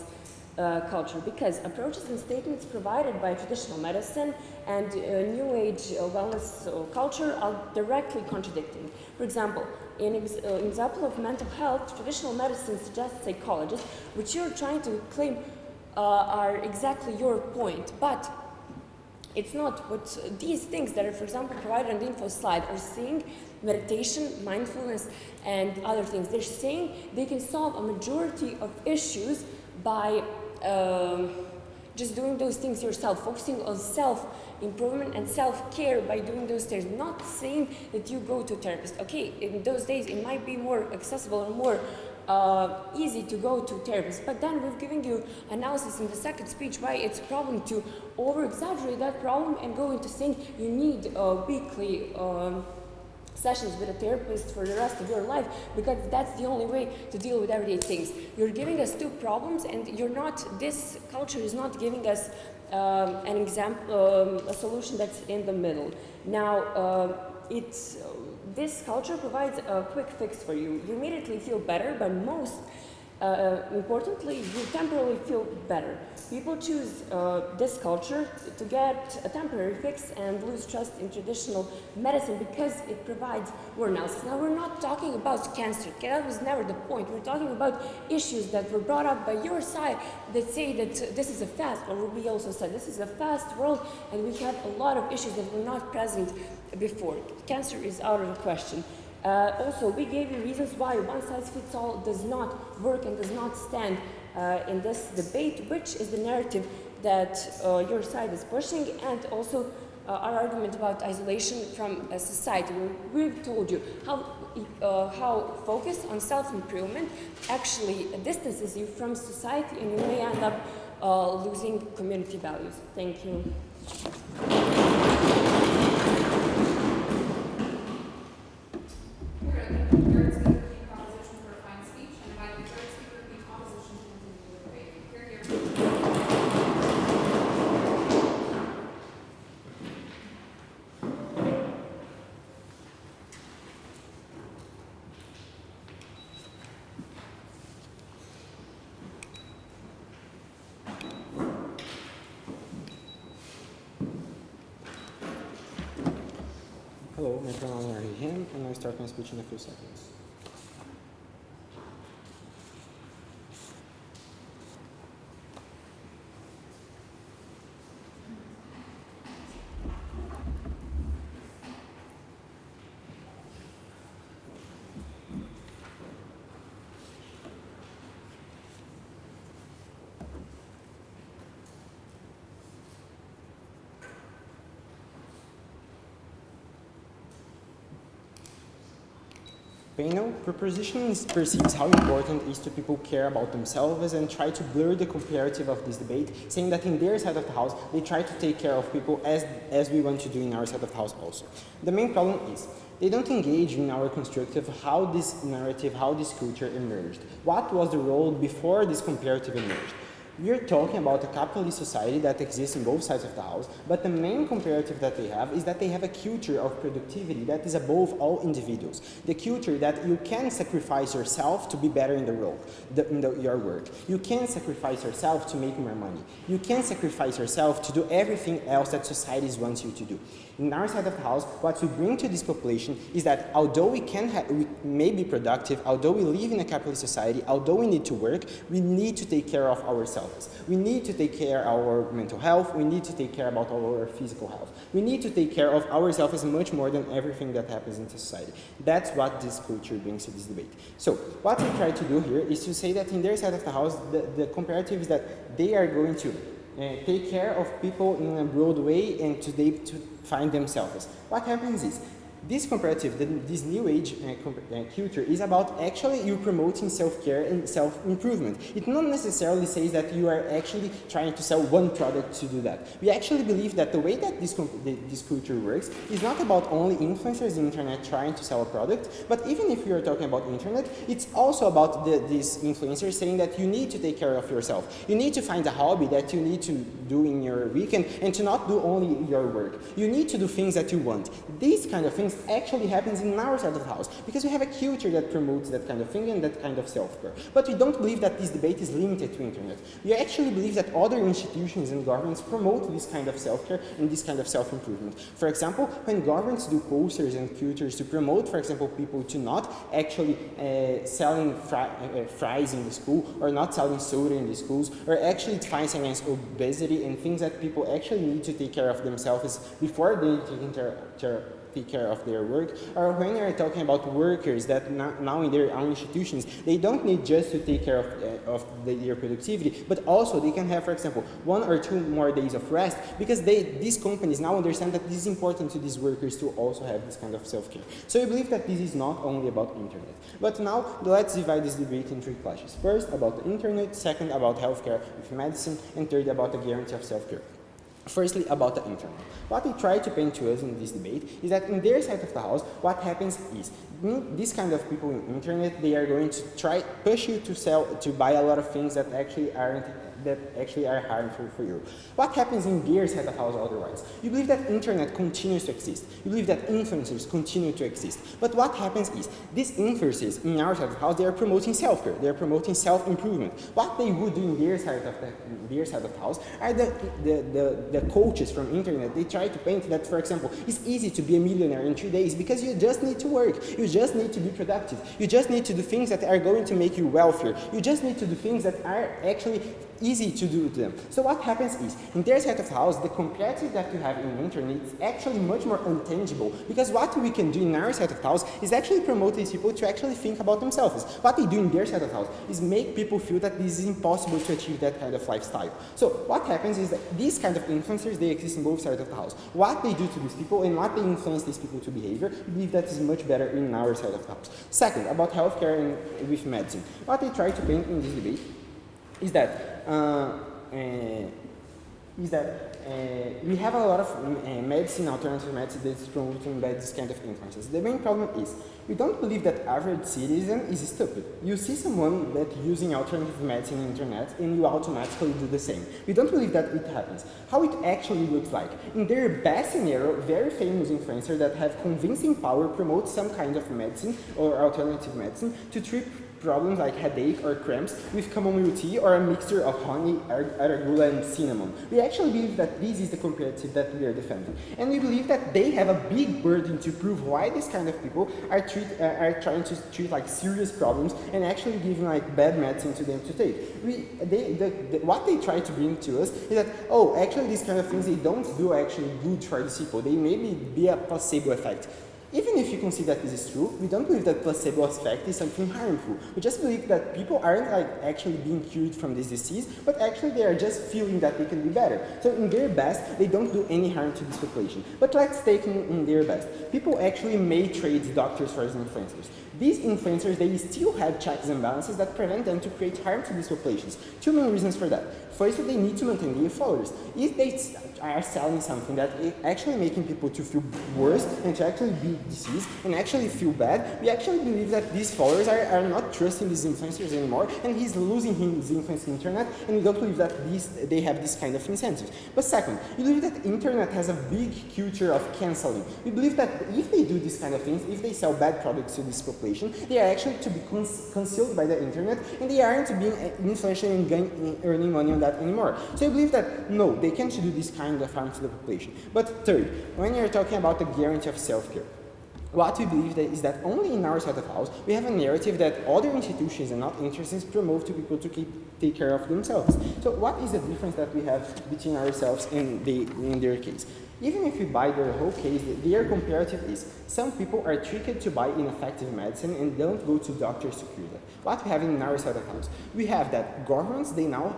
culture? Because approaches and statements provided by traditional medicine and New Age wellness culture are directly contradicting. For example, in example of mental health, traditional medicine suggests psychologists, which you're trying to claim are exactly your point, but it's not. What these things that are, for example, provided on the info slide are saying meditation, mindfulness, and other things. They're saying they can solve a majority of issues by just doing those things yourself, focusing on self-improvement and self-care by doing those things. Not saying that you go to a therapist. Okay, in those days it might be more accessible and more easy to go to therapists, but then we've given you analysis in the second speech why it's a problem to over-exaggerate that problem and go into saying you need weekly sessions with a therapist for the rest of your life, because that's the only way to deal with everyday things. You're giving us two problems, and this culture is not giving us an example, a solution that's in the middle. Now, this culture provides a quick fix for you. You immediately feel better, but most importantly, you temporarily feel better. People choose this culture to get a temporary fix and lose trust in traditional medicine because it provides more analysis. Now, we're not talking about cancer. That was never the point. We're talking about issues that were brought up by your side that say that this is a fast, or we also said this is a fast world, and we have a lot of issues that were not present before. Cancer is out of the question. Also, we gave you reasons why one-size-fits-all does not work and does not stand in this debate, which is the narrative that your side is pushing, and also our argument about isolation from society. We've told you how focus on self-improvement actually distances you from society, and you may end up losing community values. Thank you. Third speaker in composition for a fine speech, and invite the third speaker in composition to continue the debate. Hello, my pronouns are he, him, and I start my speech in a few seconds. Panel proposition perceives how important it is to people care about themselves and try to blur the comparative of this debate, saying that in their side of the house, they try to take care of people as we want to do in our side of the house also. The main problem is they don't engage in our constructive how this narrative, how this culture emerged. What was the role before this comparative emerged? We're talking about a capitalist society that exists in both sides of the house, but the main comparative that they have is that they have a culture of productivity that is above all individuals. The culture that you can sacrifice yourself to be better in the world, your work. You can sacrifice yourself to make more money. You can sacrifice yourself to do everything else that society wants you to do. In our side of the house, what we bring to this population is that although we may be productive, although we live in a capitalist society, although we need to work, we need to take care of ourselves. We need to take care of our mental health. We need to take care about our physical health. We need to take care of ourselves as much more than everything that happens in society. That's what this culture brings to this debate. So what we try to do here is to say that in their side of the house, the comparative is that they are going to take care of people in a broad way and to find themselves. What happens is, This comparative, this new age culture is about actually you promoting self-care and self-improvement. It not necessarily says that you are actually trying to sell one product to do that. We actually believe that the way that this culture works is not about only influencers in the internet trying to sell a product, but even if we are talking about internet, it's also about these influencers saying that you need to take care of yourself. You need to find a hobby that you need to do in your weekend and to not do only your work. You need to do things that you want. These kind of things actually happens in our side of the house because we have a culture that promotes that kind of thing and that kind of self-care. But we don't believe that this debate is limited to internet. We actually believe that other institutions and governments promote this kind of self-care and this kind of self-improvement. For example, when governments do posters and cultures to promote, for example, people to not actually selling fries in the school or not selling soda in the schools, or actually it fights against obesity and things that people actually need to take care of themselves before they take care of their work, or when you're talking about workers that now in their own institutions, they don't need just to take care of their productivity, but also they can have, for example, 1 or 2 more days of rest because these companies now understand that this is important to these workers to also have this kind of self-care. So we believe that this is not only about internet. But now let's divide this debate in 3 classes. First about the internet, second about healthcare with medicine, and third about the guarantee of self-care. Firstly, about the internet. What they try to paint to us in this debate is that in their side of the house, what happens is, these kind of people in internet, they are going to push you to buy a lot of things that actually are harmful for you. What happens in their side of the house otherwise? You believe that internet continues to exist. You believe that influencers continue to exist. But what happens is, these influencers in our side of the house, they are promoting self-care. They are promoting self-improvement. What they would do in their side of the house are the coaches from internet. They try to paint that, for example, it's easy to be a millionaire in 3 days because you just need to work. You just need to be productive. You just need to do things that are going to make you wealthier. You just need to do things that are actually easy to do to them. So what happens is, in their side of the house, the comparative that you have in the internet is actually much more intangible, because what we can do in our side of the house is actually promote these people to actually think about themselves. What they do in their side of the house is make people feel that this is impossible to achieve that kind of lifestyle. So what happens is that these kind of influencers, they exist in both sides of the house. What they do to these people and what they influence these people to behavior, we believe that is much better in our side of the house. Second, about healthcare and with medicine. What they try to paint in this debate is that we have a lot of medicine, alternative medicine that's promoting by this kind of influences. The main problem is, we don't believe that average citizen is stupid. You see someone that using alternative medicine on the internet and you automatically do the same. We don't believe that it happens. How it actually looks like. In their best scenario, very famous influencers that have convincing power promote some kind of medicine or alternative medicine to treat problems like headache or cramps with chamomile tea or a mixture of honey, arugula, and cinnamon. We actually believe that this is the comparative that we are defending. And we believe that they have a big burden to prove why these kind of people are trying to treat like serious problems and actually giving like bad medicine to them to take. What they try to bring to us is that, oh, actually these kind of things, they don't do actually good for these people. They maybe be a placebo effect. Even if you consider that this is true, we don't believe that placebo effect is something harmful. We just believe that people aren't like actually being cured from this disease, but actually they are just feeling that they can be better. So in their best, they don't do any harm to this population. But let's take in their best. People actually may trade doctors for influencers. These influencers, they still have checks and balances that prevent them to create harm to these populations. 2 main reasons for that. First, they need to maintain their followers. If they are selling something that is actually making people to feel worse and to actually be diseased and actually feel bad, we actually believe that these followers are not trusting these influencers anymore, and he's losing his influence in the internet, and we don't believe that they have this kind of incentive. But second, we believe that the internet has a big culture of canceling. We believe that if they do this kind of things, if they sell bad products to this population, they are actually to be concealed by the internet, and they aren't being influential and earning money on that anymore. So I believe that no, they can't do this kind of harm to the population. But third, when you're talking about the guarantee of self-care, what we believe is that only in our side of the house, we have a narrative that other institutions and not interests promote to people to take care of themselves. So what is the difference that we have between ourselves and in their case? Even if you buy their whole case, their comparative is some people are tricked to buy ineffective medicine and don't go to doctors to cure them. What we have in our side of the house, we have that governments, they now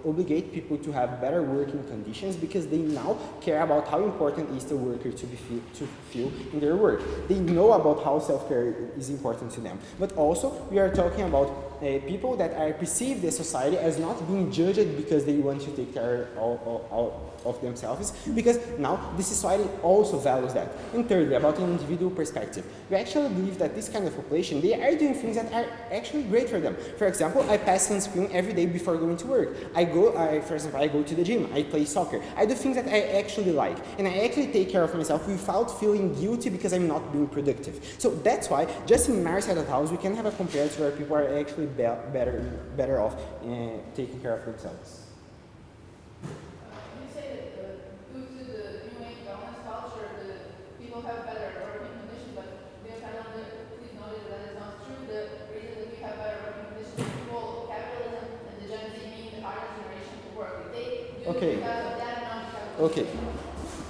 obligate people to have better working conditions because they now care about how important it is to worker to feel in their work. They know about how self-care is important to them. But also, we are talking about people that are perceived in society as not being judged because they want to take care of themselves, because now the society also values that. And thirdly, about an individual perspective, we actually believe that this kind of population, they are doing things that are actually great for them. For example, I pass sunscreen every day before going to work. For example, I go to the gym, I play soccer. I do things that I actually like, and I actually take care of myself without feeling guilty because I'm not being productive. So that's why, just in our side of the house, we can have a comparison where people are actually better off taking care of themselves. You say that due to the new age wellness culture, the people have better working conditions, but please notice that it's not true. The reason that we have better working conditions is full capitalism and the Gen Z being the hardest generation to work. They do because of that, not because of Okay.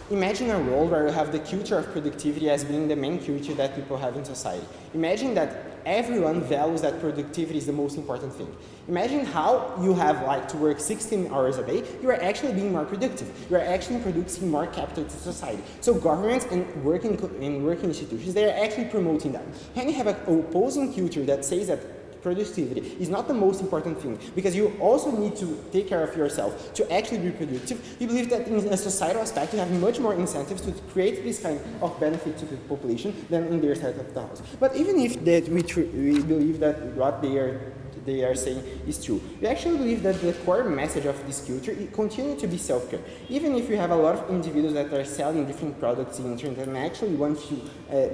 Imagine a world where you have the culture of productivity as being the main culture that people have in society. Imagine that everyone values that productivity is the most important thing. Imagine how you have to work 16 hours a day, you are actually being more productive. You are actually producing more capital to society. So governments and working institutions, they are actually promoting that. When you have an opposing culture that says that productivity is not the most important thing because you also need to take care of yourself to actually be productive, we believe that in a societal aspect you have much more incentives to create this kind of benefit to the population than in their side of the house. But even if that we believe that what they are saying is true, we actually believe that the core message of this culture continues to be self-care. Even if you have a lot of individuals that are selling different products in the internet and actually want to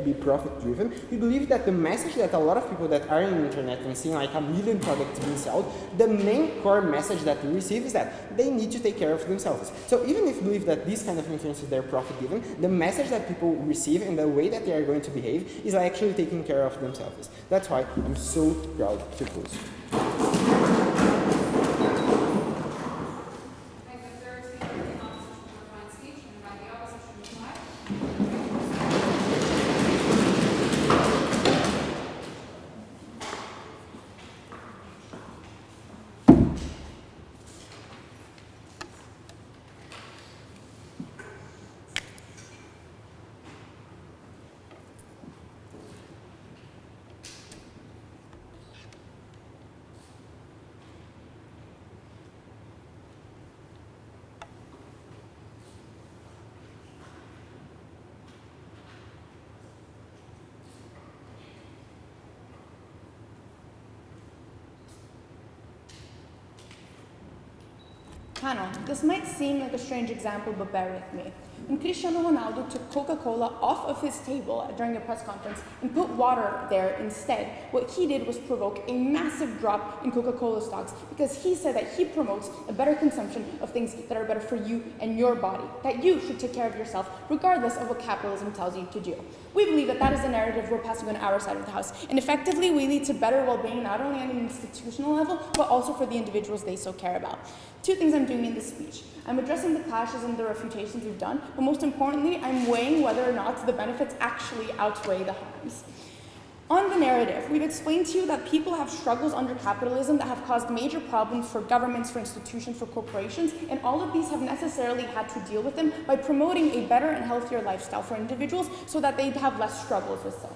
be profit-driven, we believe that the message that a lot of people that are in the internet and seeing like 1 million products being sold, the main core message that we receive is that they need to take care of themselves. So even if we believe that these kind of influences they're profit-driven, the message that people receive and the way that they are going to behave is actually taking care of themselves. That's why I'm so proud to post. Panel, this might seem like a strange example, but bear with me. When Cristiano Ronaldo took Coca-Cola off of his table during a press conference and put water there instead, what he did was provoke a massive drop in Coca-Cola stocks because he said that he promotes a better consumption of things that are better for you and your body, that you should take care of yourself regardless of what capitalism tells you to do. We believe that that is the narrative we're passing on our side of the house, and effectively we lead to better well-being not only on an institutional level, but also for the individuals they so care about. Two things I'm doing in this speech. I'm addressing the clashes and the refutations we've done, but most importantly, I'm weighing whether or not the benefits actually outweigh the harms. On the narrative, we've explained to you that people have struggles under capitalism that have caused major problems for governments, for institutions, for corporations, and all of these have necessarily had to deal with them by promoting a better and healthier lifestyle for individuals so that they'd have less struggles with them.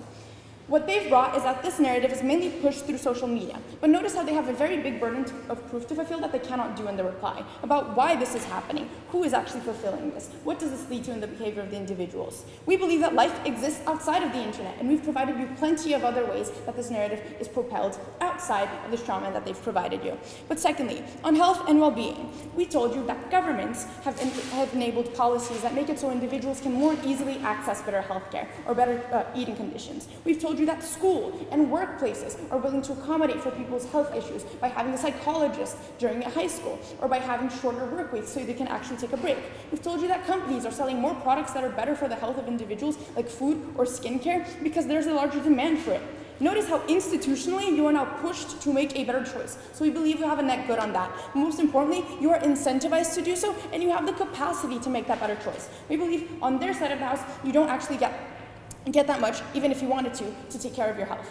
What they've brought is that this narrative is mainly pushed through social media, but notice how they have a very big burden of proof to fulfill that they cannot do in the reply, about why this is happening, who is actually fulfilling this, what does this lead to in the behavior of the individuals. We believe that life exists outside of the internet, and we've provided you plenty of other ways that this narrative is propelled outside of the strawman that they've provided you. But secondly, on health and well-being, we told you that governments have enabled policies that make it so individuals can more easily access better healthcare or better eating conditions. We've told you that school and workplaces are willing to accommodate for people's health issues by having a psychologist during a high school or by having shorter work weeks so they can actually take a break. We've told you that companies are selling more products that are better for the health of individuals like food or skincare because there's a larger demand for it. Notice how institutionally you are now pushed to make a better choice. So we believe you have a net good on that. Most importantly, you are incentivized to do so and you have the capacity to make that better choice. We believe on their side of the house, you don't actually get that much, even if you wanted to take care of your health.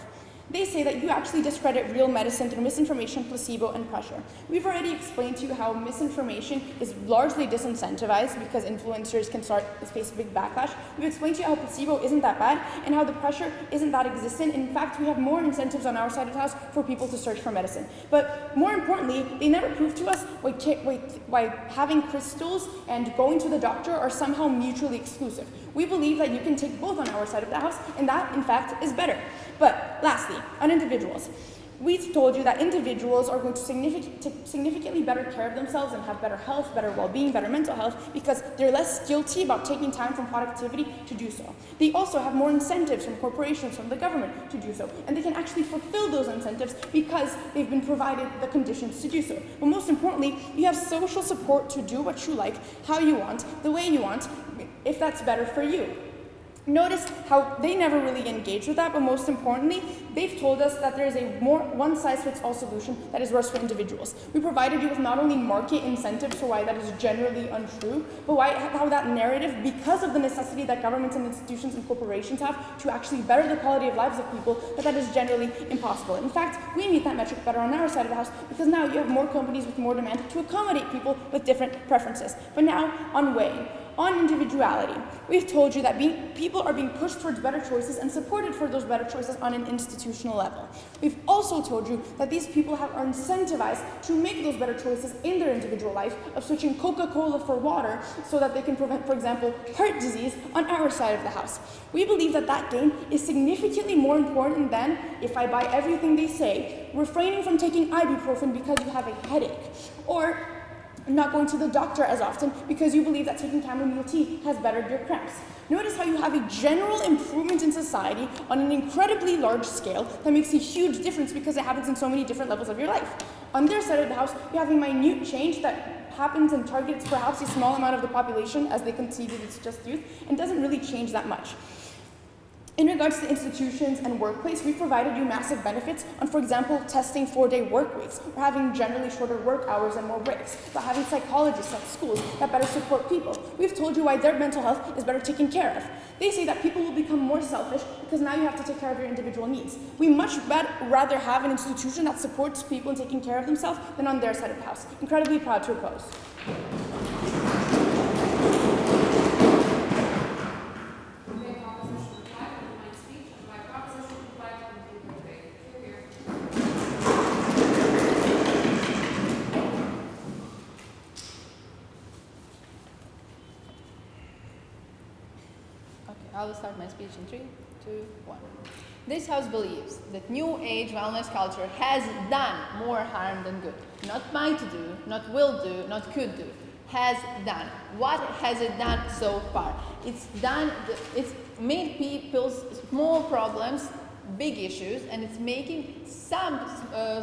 They say that you actually discredit real medicine through misinformation, placebo, and pressure. We've already explained to you how misinformation is largely disincentivized because influencers can face a big backlash. We've explained to you how placebo isn't that bad and how the pressure isn't that existent. In fact, we have more incentives on our side of the house for people to search for medicine. But more importantly, they never prove to us why having crystals and going to the doctor are somehow mutually exclusive. We believe that you can take both on our side of the house, and that, in fact, is better. But lastly, on individuals. We've told you that individuals are going to take significantly better care of themselves and have better health, better well-being, better mental health because they're less guilty about taking time from productivity to do so. They also have more incentives from corporations, from the government to do so, and they can actually fulfill those incentives because they've been provided the conditions to do so. But most importantly, you have social support to do what you like, how you want, the way you want, if that's better for you. Notice how they never really engage with that, but most importantly, they've told us that there is a more one-size-fits-all solution that is worse for individuals. We provided you with not only market incentives for why that is generally untrue, but how that narrative, because of the necessity that governments and institutions and corporations have to actually better the quality of lives of people, that is generally impossible. In fact, we meet that metric better on our side of the house because now you have more companies with more demand to accommodate people with different preferences. But now, on weighing. On individuality, we've told you that people are being pushed towards better choices and supported for those better choices on an institutional level. We've also told you that these people are incentivized to make those better choices in their individual life of switching Coca-Cola for water so that they can prevent, for example, heart disease on our side of the house. We believe that that gain is significantly more important than, if I buy everything they say, refraining from taking ibuprofen because you have a headache, or not going to the doctor as often because you believe that taking chamomile tea has bettered your cramps. Notice how you have a general improvement in society on an incredibly large scale that makes a huge difference because it happens in so many different levels of your life. On their side of the house, you have a minute change that happens and targets perhaps a small amount of the population as they conceded it's just youth and doesn't really change that much. In regards to institutions and workplace, we've provided you massive benefits on, for example, testing 4-day work weeks, or having generally shorter work hours and more breaks, but having psychologists at schools that better support people. We've told you why their mental health is better taken care of. They say that people will become more selfish because now you have to take care of your individual needs. We much rather have an institution that supports people in taking care of themselves than on their side of the house. Incredibly proud to oppose. I will start my speech in 3, 2, 1. This House believes that New Age wellness culture has done more harm than good. Not might do, not will do, not could do. Has done. What has it done so far? It's made people's small problems big issues, and it's making some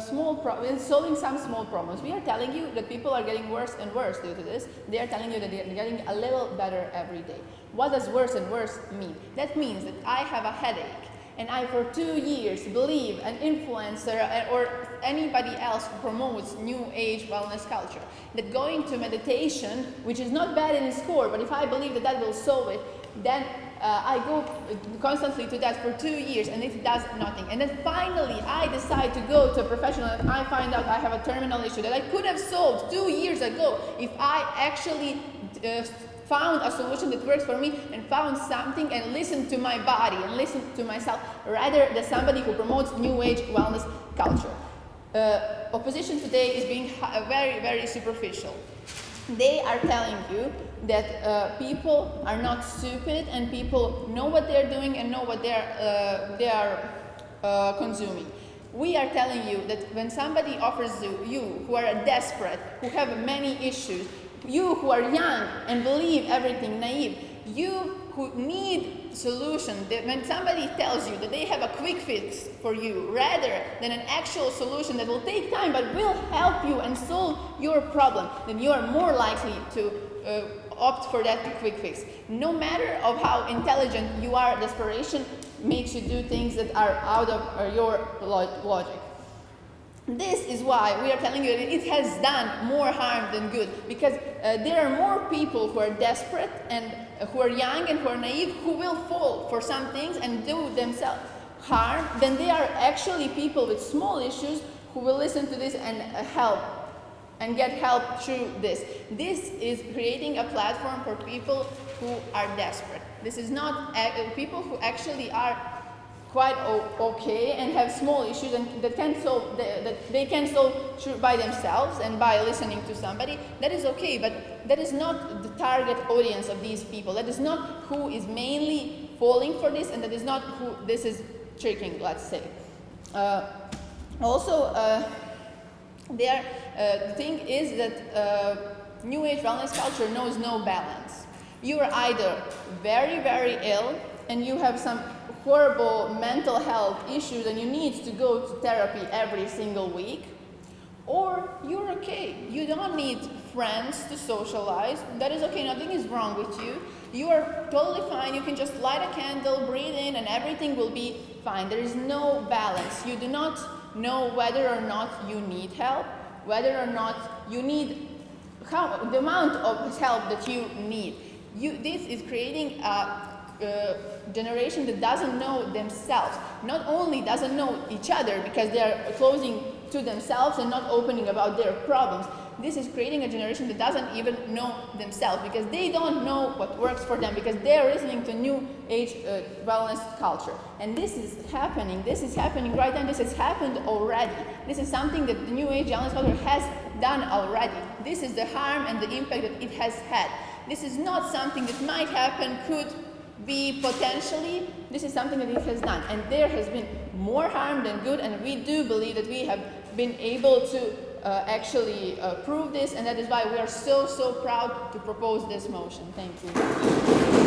solving some small problems. We are telling you that people are getting worse and worse due to this. They are telling you that they're getting a little better every day. What does worse and worse mean? That means that I have a headache, and I for 2 years believe an influencer or anybody else who promotes New Age wellness culture, that going to meditation, which is not bad in its core, but if I believe that that will solve it, then I go constantly to that for 2 years and it does nothing. And then finally I decide to go to a professional and I find out I have a terminal issue that I could have solved 2 years ago if I actually found a solution that works for me and found something and listened to my body and listened to myself rather than somebody who promotes New Age wellness culture. Opposition today is being very, very superficial. They are telling you that people are not stupid and people know what they're doing and know what they are consuming. We are telling you that when somebody offers you who are desperate, who have many issues, you who are young and believe everything naive, you who need solution, that when somebody tells you that they have a quick fix for you rather than an actual solution that will take time but will help you and solve your problem, then you are more likely to opt for that quick fix. No matter of how intelligent you are, desperation makes you do things that are out of your logic. This is why we are telling you that it has done more harm than good, because there are more people who are desperate and who are young and who are naive who will fall for some things and do themselves harm, then they are actually people with small issues who will listen to this and help and get help through this. This is creating a platform for people who are desperate. This is not people who actually are quite okay and have small issues and that they can solve by themselves and by listening to somebody. That is okay, but that is not the target audience of these people. That is not who is mainly falling for this, and that is not who this is tricking, let's say. The thing is that New Age wellness culture knows no balance. You are either very, very ill and you have some horrible mental health issues and you need to go to therapy every single week, or you're okay. You don't need friends to socialize. That is okay. Nothing is wrong with you. You are totally fine. You can just light a candle, breathe in, and everything will be fine. There is no balance. You do not know whether or not you need help, whether or not you need the amount of help that you need. This is creating a generation that doesn't know themselves. Not only doesn't know each other because they are closing to themselves and not opening about their problems. This is creating a generation that doesn't even know themselves because they don't know what works for them, because they are listening to New Age wellness culture. And this is happening right now. This has happened already. This is something that the New Age wellness culture has done already. This is the harm and the impact that it has had. This is not something that might happen, could be potentially. This is something that it has done. And there has been more harm than good, and we do believe that we have been able to actually prove this, and that is why we are so proud to propose this motion. Thank you.